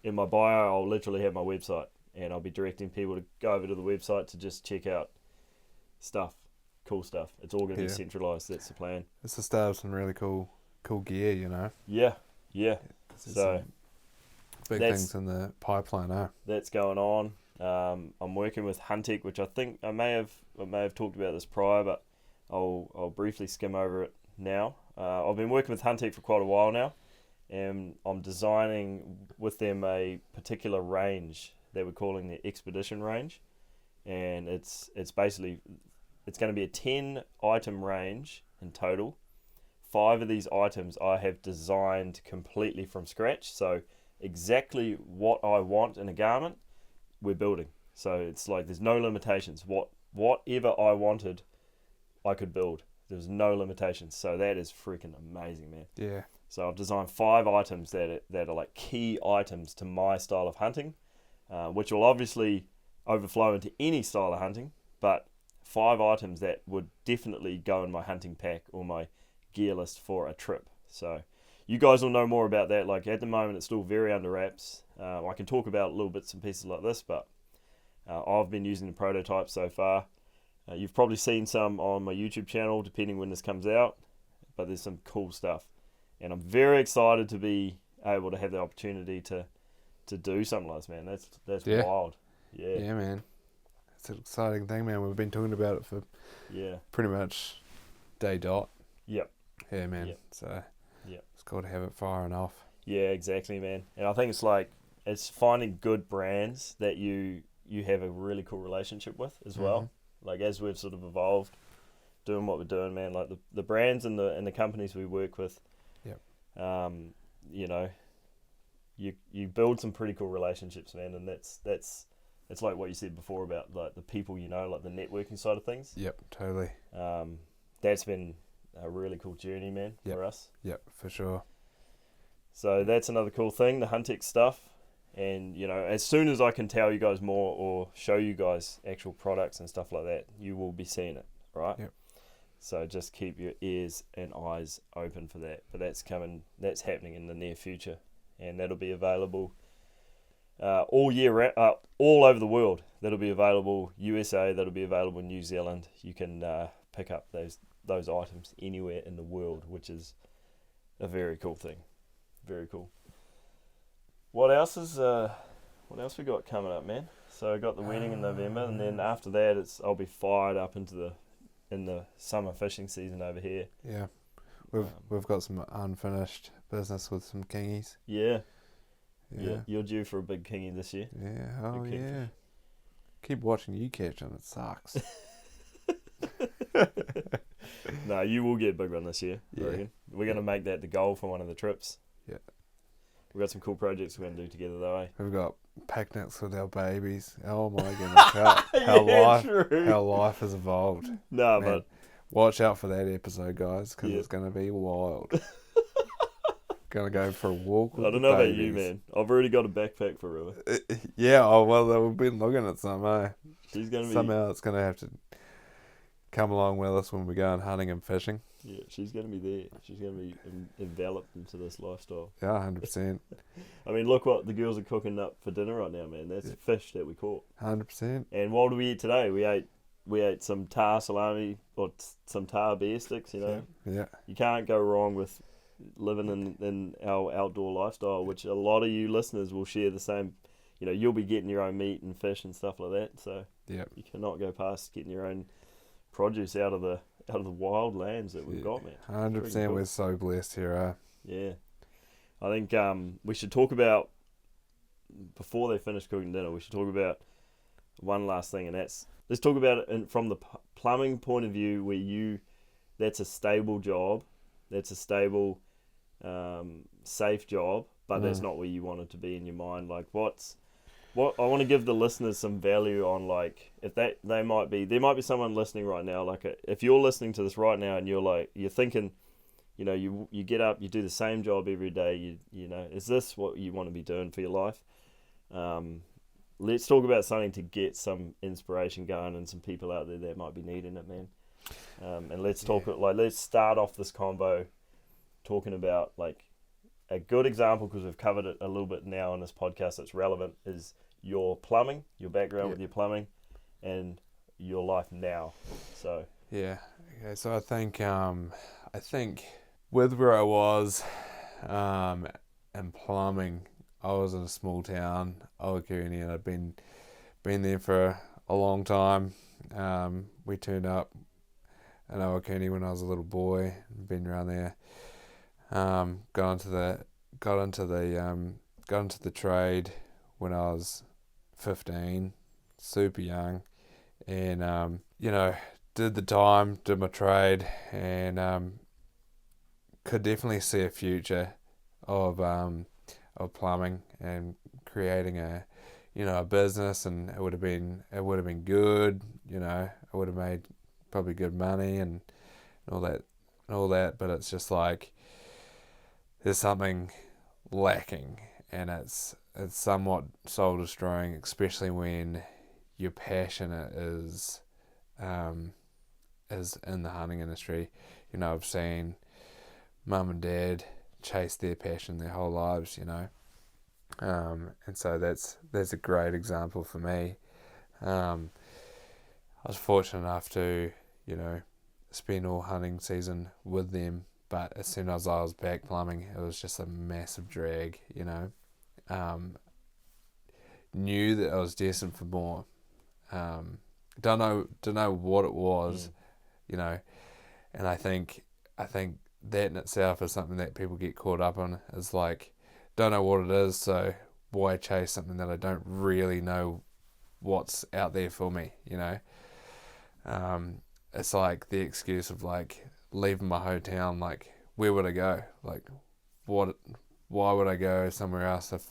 in my bio, I'll literally have my website, and I'll be directing people to go over to the website to just check out stuff, cool stuff. It's all going to be centralized. That's the plan. It's the start of some really cool gear, you know. Yeah. So big things in the pipeline, That's going on. I'm working with Huntic, which I think I may have talked about this prior, but I'll briefly skim over it now. I've been working with Huntic for quite a while now, and I'm designing with them a particular range that we're calling the Expedition range, and it's basically going to be a 10 item range in total. 5 of these items I have designed completely from scratch, so exactly what I want in a garment we're building. So it's like there's no limitations. Whatever I wanted, I could build. There's no limitations. So that is freaking amazing, man. Yeah. So I've designed 5 items that are like key items to my style of hunting, which will obviously overflow into any style of hunting, but 5 items that would definitely go in my hunting pack or my gear list for a trip. So you guys will know more about that. Like at the moment, it's still very under wraps. I can talk about little bits and pieces like this, but I've been using the prototype so far. You've probably seen some on my YouTube channel, depending when this comes out, but there's some cool stuff. And I'm very excited to be able to have the opportunity to do something like this, man. That's wild. Yeah, man. It's an exciting thing, man. We've been talking about it for pretty much day dot. Yep. Yeah, man. Yep. So it's cool to have it firing off. Yeah, exactly, man. And I think it's finding good brands that you have a really cool relationship with as well. Like as we've sort of evolved, doing what we're doing, man. Like the brands and the companies we work with. Yep. You know, you build some pretty cool relationships, man, and that's it's like what you said before about like the people, you know, like the networking side of things. Yep, totally. That's been a really cool journey, man, for us. Yep, for sure. So that's another cool thing, the Huntex stuff. And, you know, as soon as I can tell you guys more or show you guys actual products and stuff like that, you will be seeing it, right? Yep. So just keep your ears and eyes open for that. But that's happening in the near future. And that'll be available all year, all over the world. That'll be available USA, that'll be available in New Zealand. You can pick up those items anywhere in the world, which is a very cool thing. Very cool. What else we got coming up, man? So I got the wedding in November, and then after that I'll be fired up in the summer fishing season over here. Yeah. We've got some unfinished business with some kingies. Yeah. You're due for a big kingy this year. Yeah, yeah. Keep watching you catch them, it sucks. No, you will get a big one this year. Yeah. We're going to make that the goal for one of the trips. Yeah. We've got some cool projects we're going to do together though, eh? We've got picnics with our babies. Oh my goodness. How life has evolved. No, man, but watch out for that episode, guys, because it's going to be wild. Going to go for a walk with I don't know about you, man. I've already got a backpack for Rua. Yeah, well, we've been looking at some, eh? She's going to be... Somehow it's going to have to come along with us when we're going hunting and fishing. Yeah, she's going to be there. She's going to be enveloped into this lifestyle. Yeah, 100%. I mean, look what the girls are cooking up for dinner right now, man. That's fish that we caught. 100%. And what did we eat today? We ate some tar salami or some tar beer sticks, you know. Yeah. You can't go wrong with living in our outdoor lifestyle, which a lot of you listeners will share the same. You know, you'll be getting your own meat and fish and stuff like that. So you cannot go past getting your own produce out of the wild lands that we've got, man. 100%. We're so blessed here. Yeah. I think we should talk about, before they finish cooking dinner, we should talk about one last thing, and let's talk about it from the plumbing point of view, where that's a stable job, that's a stable, safe job, but that's not where you want it to be in your mind. Like, what I want to give the listeners some value on, like, if there might be someone listening right now, like, if you're listening to this right now and you're thinking, you know, you get up, you do the same job every day, you know, is this what you want to be doing for your life? Let's talk about something to get some inspiration going and some people out there that might be needing it, man. And let's let's start off this convo talking about, like, a good example, because we've covered it a little bit now on this podcast that's relevant, is your plumbing, your background with your plumbing, and your life now. So okay. So I think with where I was in plumbing, I was in a small town, Awakuni, and I'd been there for a long time. We turned up in Awakuni when I was a little boy, been around there. Got into the trade when I was 15, super young, and did my trade, and could definitely see a future of plumbing and creating a business, and it would have been good. You know, I would have made probably good money and all that, but it's just like, there's something lacking, and it's somewhat soul destroying, especially when your passion is in the hunting industry. You know, I've seen mum and dad chase their passion their whole lives, you know, and so that's a great example for me. I was fortunate enough to, you know, spend all hunting season with them. But as soon as I was back plumbing, it was just a massive drag, you know. Knew that I was destined for more. Don't know what it was, you know. And I think that in itself is something that people get caught up on. Is like, don't know what it is, so why chase something that I don't really know what's out there for me, you know. It's like the excuse of, like, leaving my hometown, like, where would I go? Like, why would I go somewhere else if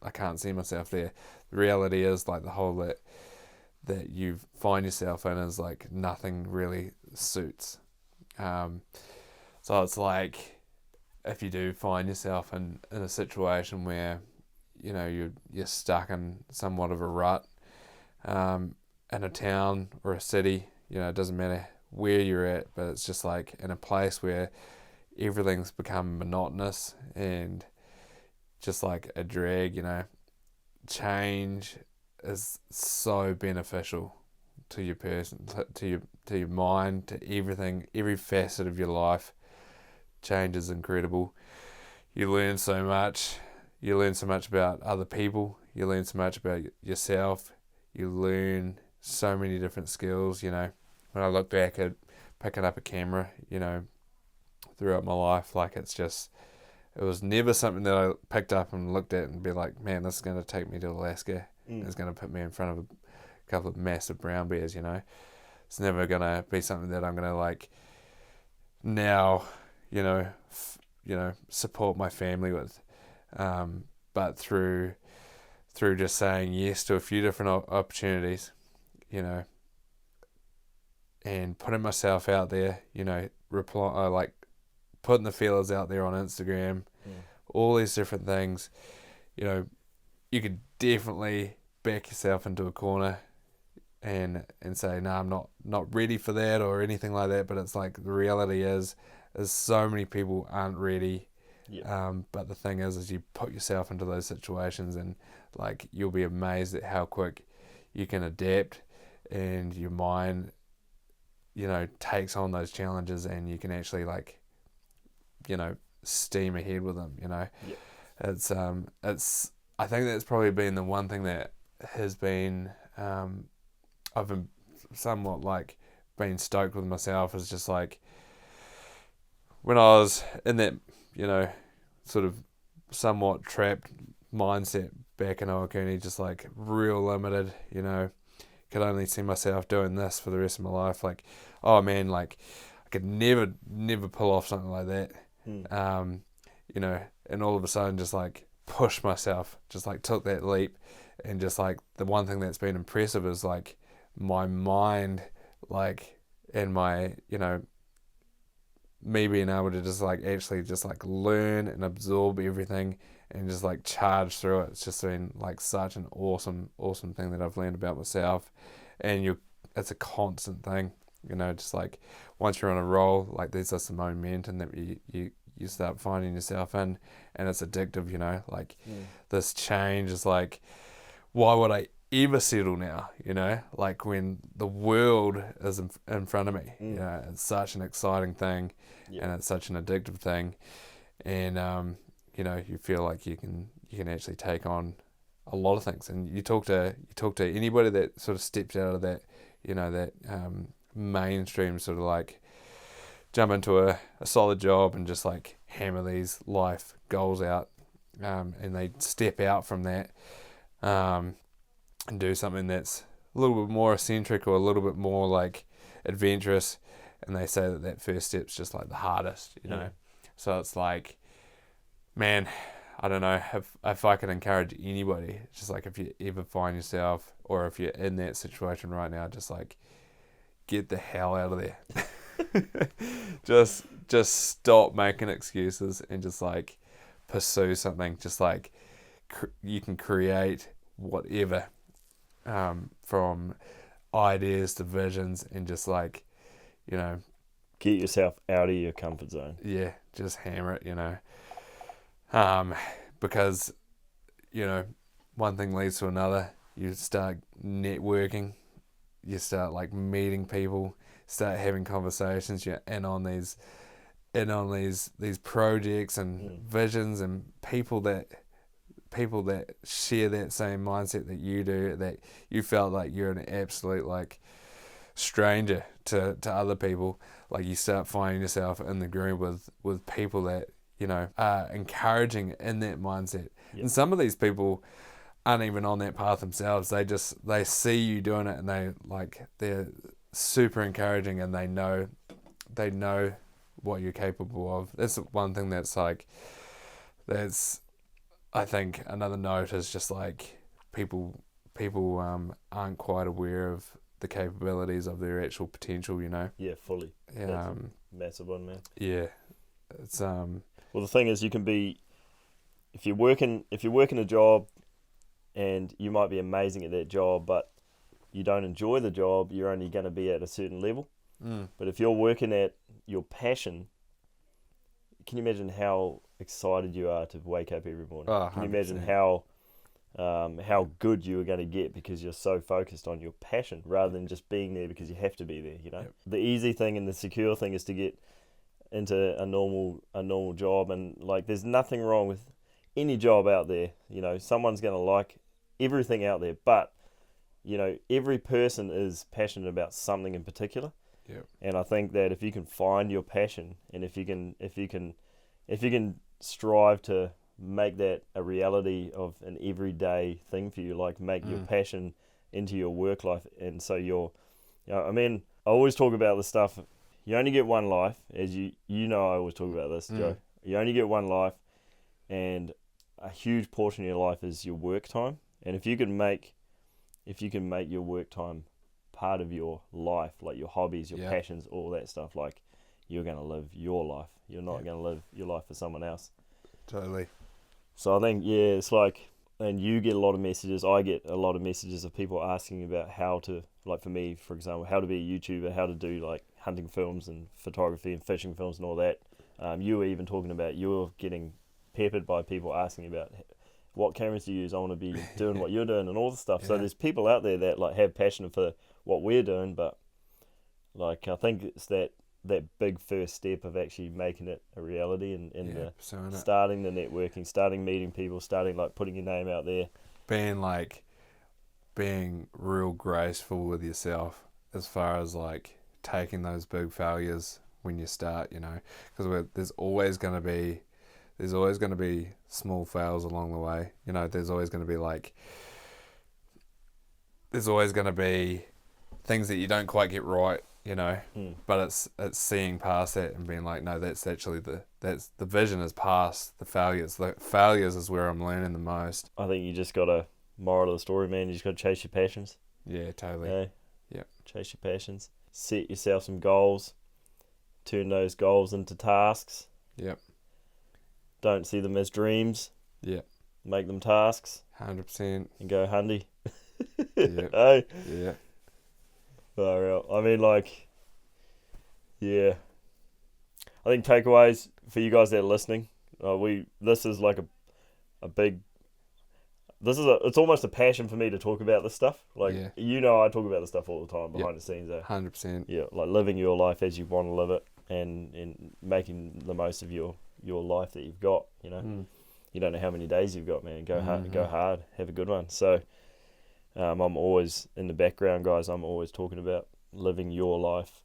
I can't see myself there? The reality is, like, the hole that you find yourself in is, like, nothing really suits. So it's like, if you do find yourself in a situation where, you know, you're stuck in somewhat of a rut, in a town or a city, you know, it doesn't matter where you're at, but it's just like in a place where everything's become monotonous and just like a drag, you know. Change is so beneficial to your person, to your mind, to everything, every facet of your life. Change is incredible. You learn so much. You learn so much about other people. You learn so much about yourself. You learn so many different skills, you know. When I look back at picking up a camera, you know, throughout my life, like, it was never something that I picked up and looked at and be like, man, this is going to take me to Alaska. It's going to put me in front of a couple of massive brown bears, you know. It's never going to be something that I'm going to, like, now, you know, support my family with. But through just saying yes to a few different opportunities, you know, and putting myself out there, you know, putting the feelers out there on Instagram, all these different things, you know, you could definitely back yourself into a corner and say, no, I'm not ready for that or anything like that. But it's like the reality is so many people aren't ready. Yeah. But the thing is you put yourself into those situations, and like you'll be amazed at how quick you can adapt, and your mind, takes on those challenges, and you can actually steam ahead with them. Yeah. It's I think that's probably been the one thing that has been I've been somewhat been stoked with myself, is just like when I was in that sort of somewhat trapped mindset back in Owakuni, just like real limited, could only see myself doing this for the rest of my life. Like, oh man, like I could never pull off something like that. And all of a sudden just like pushed myself, just like took that leap, and just like the one thing that's been impressive is like my mind, and my, me being able to just like actually just like learn and absorb everything and just like charge through it. It's just been like such an awesome thing that I've learned about myself. And it's a constant thing, just like once you're on a roll, like there's just a momentum that you start finding yourself in, and it's addictive, this change is like, why would I ever settle now, like when the world is in front of me. It's such an exciting thing. And it's such an addictive thing, and you feel like you can actually take on a lot of things. And you talk to anybody that sort of steps out of that, that mainstream sort of like jump into a solid job and just like hammer these life goals out, and they step out from that and do something that's a little bit more eccentric or a little bit more like adventurous, and they say that first step's just like the hardest, So it's like, man, I don't know if I can encourage anybody, it's just like if you ever find yourself, or if you're in that situation right now, just like get the hell out of there. just stop making excuses and just like pursue something. Just like you can create whatever, from ideas to visions, and just like, get yourself out of your comfort zone. Yeah, just hammer it, because one thing leads to another. You start networking, you start like meeting people, start having conversations. You're in on these projects and visions, and people that share that same mindset that you do, that you felt like you're an absolute like stranger to other people. Like you start finding yourself in the group with people that are encouraging in that mindset. And some of these people aren't even on that path themselves. They see you doing it, and they're super encouraging, and they know what you're capable of. That's one thing that's I think another note is just like people aren't quite aware of the capabilities of their actual potential, Yeah, fully. Yeah, Massive one, man. Yeah, it's Well, the thing is, you can be, if you're working a job, and you might be amazing at that job, but you don't enjoy the job, you're only going to be at a certain level. But if you're working at your passion, can you imagine how excited you are to wake up every morning? Can you imagine how good you are going to get because you're so focused on your passion rather than just being there because you have to be there, Yep. The easy thing and the secure thing is to get into a normal job, and like there's nothing wrong with any job out there. Someone's going to like everything out there, but every person is passionate about something in particular. Yep. And I think that if you can find your passion, and if you can strive to make that a reality of an everyday thing for you, like make your passion into your work life. And so I always talk about this stuff. You only get one life, as I always talk about this, Joe. You only get one life, and a huge portion of your life is your work time. And if you can make your work time part of your life, like your hobbies, your passions, all that stuff, like you're going to live your life. You're not going to live your life for someone else. Totally. So I think, it's like and you get a lot of messages. I get a lot of messages of people asking about how to, like for me, for example, how to be a YouTuber, how to do like hunting films and photography and fishing films and all that. You were even talking about you're getting peppered by people asking about what cameras do you use. I want to be doing what you're doing and all the stuff. So there's people out there that like have passion for what we're doing, but like I think it's that big first step of actually making it a reality and starting the networking, starting meeting people, starting like putting your name out there. Being real graceful with yourself as far as like taking those big failures when you start, because there's always going to be small fails along the way. There's always going to be things that you don't quite get right. But it's seeing past that and being like, no, that's actually the vision is past the failures. The failures is where I'm learning the most. I think you just got to, moral of the story, man, you just got to chase your passions. Yeah, totally. Yep. Chase your passions. Set yourself some goals. Turn those goals into tasks. Yep. Don't see them as dreams. Yep. Make them tasks. 100%. And go handy. Yep. Hey? Yeah. I mean, like, yeah. I think takeaways for you guys that are listening. This is like a big. It's almost a passion for me to talk about this stuff. Like, I talk about this stuff all the time behind the scenes. 100%. Yeah, like living your life as you want to live it, and making the most of your life that you've got. You don't know how many days you've got, man. Go hard, have a good one. So. I'm always in the background, guys. I'm always talking about living your life.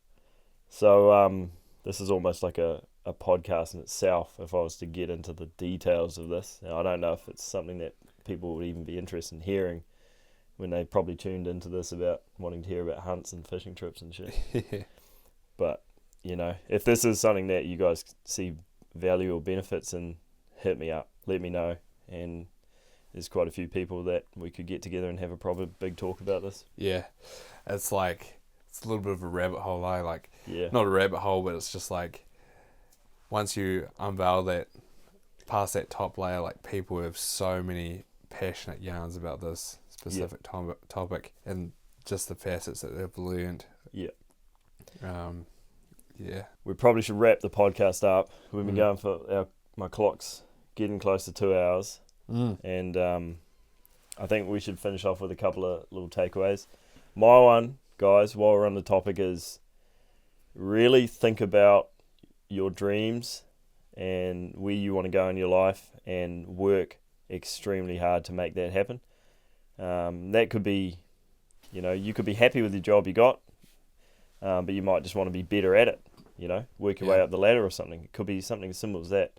So this is almost like a podcast in itself. If I was to get into the details of this, I don't know if it's something that people would even be interested in hearing when they probably tuned into this about wanting to hear about hunts and fishing trips and shit. But if this is something that you guys see value or benefits in, hit me up. Let me know. And there's quite a few people that we could get together and have a proper big talk about this. Yeah. It's a little bit of a rabbit hole, yeah. Not a rabbit hole, but it's just like, once you unveil that, past that top layer, like people have so many passionate yarns about this specific topic and just the facets that they've learned. Yeah. Yeah. We probably should wrap the podcast up. We've been going for my clock's getting close to 2 hours. And I think we should finish off with a couple of little takeaways. My one, guys, while we're on the topic, is really think about your dreams and where you want to go in your life and work extremely hard to make that happen. That could be, you could be happy with the job you got, but you might just want to be better at it, work your way up the ladder or something. It could be something as simple as that.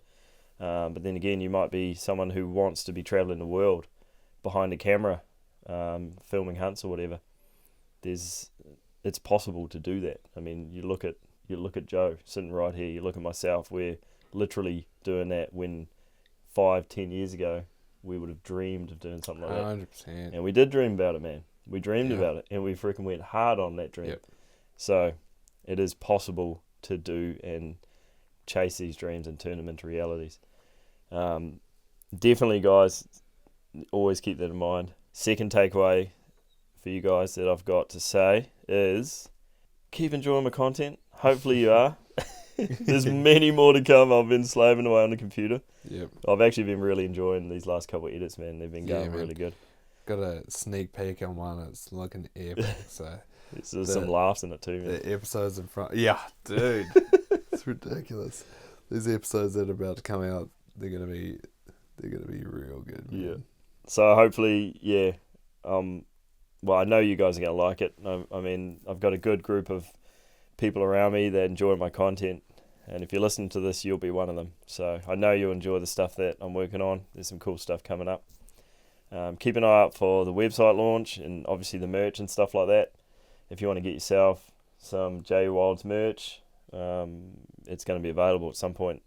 But then again, you might be someone who wants to be traveling the world behind a camera, filming hunts or whatever. It's possible to do that. I mean, you look at Joe sitting right here. You look at myself. We're literally doing that when 5-10 years ago we would have dreamed of doing something like that. 100%. And we did dream about it, man. We dreamed about it, and we freaking went hard on that dream. Yep. So it is possible to do and chase these dreams and turn them into realities. Definitely, guys, always keep that in mind. Second takeaway for you guys that I've got to say is keep enjoying my content. Hopefully you are. There's many more to come. I've been slaving away on the computer. Yep. I've actually been really enjoying these last couple of edits, man. They've been going really good. Got a sneak peek on one. It's looking epic. So there's some laughs in it too, man. The episodes in front. Yeah, dude. It's ridiculous. These episodes that are about to come out, they're gonna be real good, man. Yeah. So hopefully, well, I know you guys are gonna like it. I mean, I've got a good group of people around me that enjoy my content, and if you listen to this, you'll be one of them. So I know you'll enjoy the stuff that I'm working on. There's some cool stuff coming up. Keep an eye out for the website launch and obviously the merch and stuff like that. If you want to get yourself some J Wilds merch, it's going to be available at some point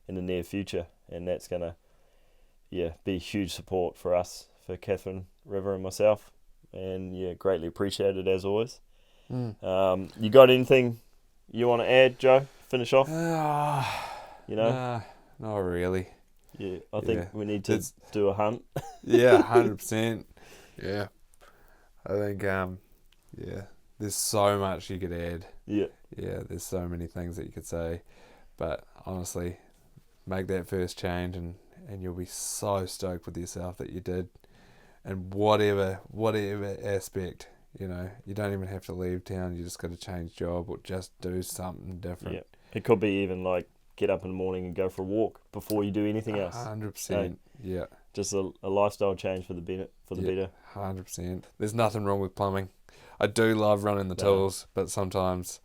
in the near future, and that's going to be huge support for us, for Catherine, River and myself, and greatly appreciated as always. You got anything you want to add, Joe? Finish off? Nah, not really. Yeah, I think Yeah. we need to It's- do a hunt. Yeah, 100%. Yeah, I think yeah, there's so much you could add. Yeah, Yeah, there's so many things that you could say, but honestly, make that first change and you'll be so stoked with yourself that you did. And whatever aspect, you don't even have to leave town. You just got to change job or just do something different. yeah. It could be even like get up in the morning and go for a walk before you do anything else. 100%. Yeah, Just a lifestyle change for the better. Yeah. 100%. There's nothing wrong with plumbing. I do love running the tools, but sometimes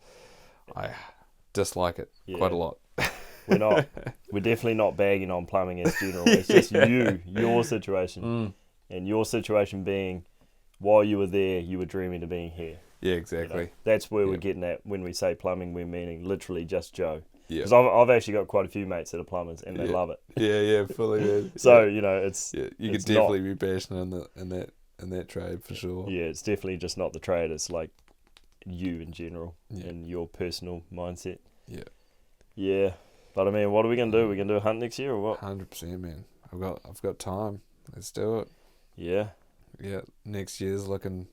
I dislike it quite a lot. We're definitely not bagging on plumbing as general. It's just your situation. And your situation being, while you were there, you were dreaming of being here. Yeah, exactly. That's where we're getting at when we say plumbing. We're meaning literally just Joe. Yeah. Because I've actually got quite a few mates that are plumbers and they love it. Yeah, fully. Man. So it's you could definitely be passionate in that trade for sure. Yeah, it's definitely just not the trade. It's like you in general and your personal mindset. Yeah. Yeah, but I mean, what are we gonna do? We're gonna do a hunt next year or what? 100%, man. I've got time. Let's do it. Yeah. Yeah, next year's looking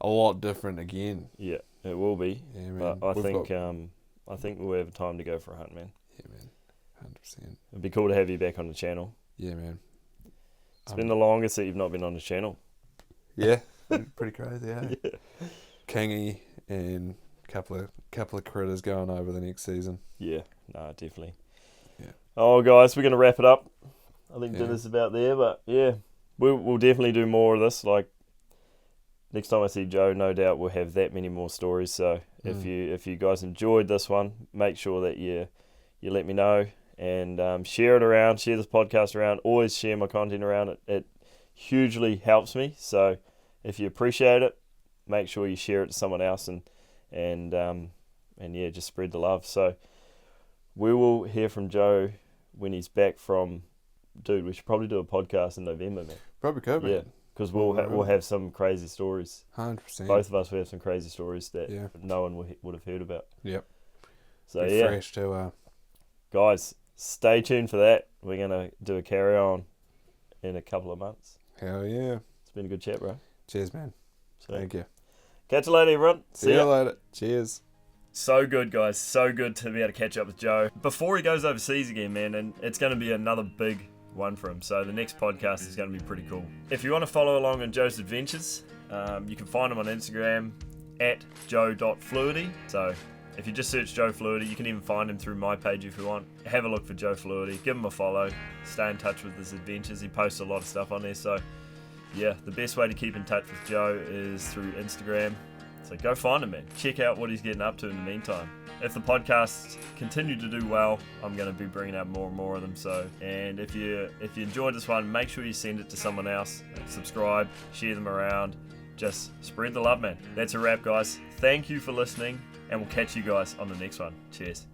a lot different again. Yeah, it will be. Yeah, man. But I think we'll have time to go for a hunt, man. Yeah, man. 100%. It'd be cool to have you back on the channel. Yeah, man. It's been the longest that you've not been on the channel. Yeah, pretty crazy, eh? Yeah. Kingy and couple of critters going over the next season. Yeah, no, definitely. Yeah. Oh, guys, we're gonna wrap it up. I think Yeah. dinner's about there, but yeah, we'll definitely do more of this. Like next time I see Joe, no doubt we'll have that many more stories. So if you guys enjoyed this one, make sure that you let me know and share it around, share this podcast around. Always share my content around. It hugely helps me. So if you appreciate it, make sure you share it to someone else and yeah, just spread the love. So we will hear from Joe when he's back from. Dude, we should probably do a podcast in November, man. Probably could, man. Yeah, because we'll have some crazy stories. 100%. Both of us will have some crazy stories that Yeah. no one would have heard about. Yep. So Be yeah, fresh to guys, stay tuned for that. We're gonna do a carry on in a couple of months. hell yeah. It's been a good chat, bro. Cheers, man. So Thank you. catch you later, everyone. See you later. Cheers. So good, guys. So good to be able to catch up with Joe before he goes overseas again, man. And it's going to be another big one for him. So the next podcast is going to be pretty cool. If you want to follow along on Joe's adventures, you can find him on Instagram at joe.fluidity. So if you just search Joe Fluidity, you can even find him through my page if you want. Have a look for Joe Fluidity. Give him a follow. Stay in touch with his adventures. He posts a lot of stuff on there. So yeah, the best way to keep in touch with Joe is through Instagram. So go find him, man. Check out what he's getting up to in the meantime. If the podcasts continue to do well, I'm going to be bringing out more and more of them. So, and if you enjoyed this one, make sure you send it to someone else. Subscribe, share them around. Just spread the love, man. That's a wrap, guys. Thank you for listening, and we'll catch you guys on the next one. Cheers.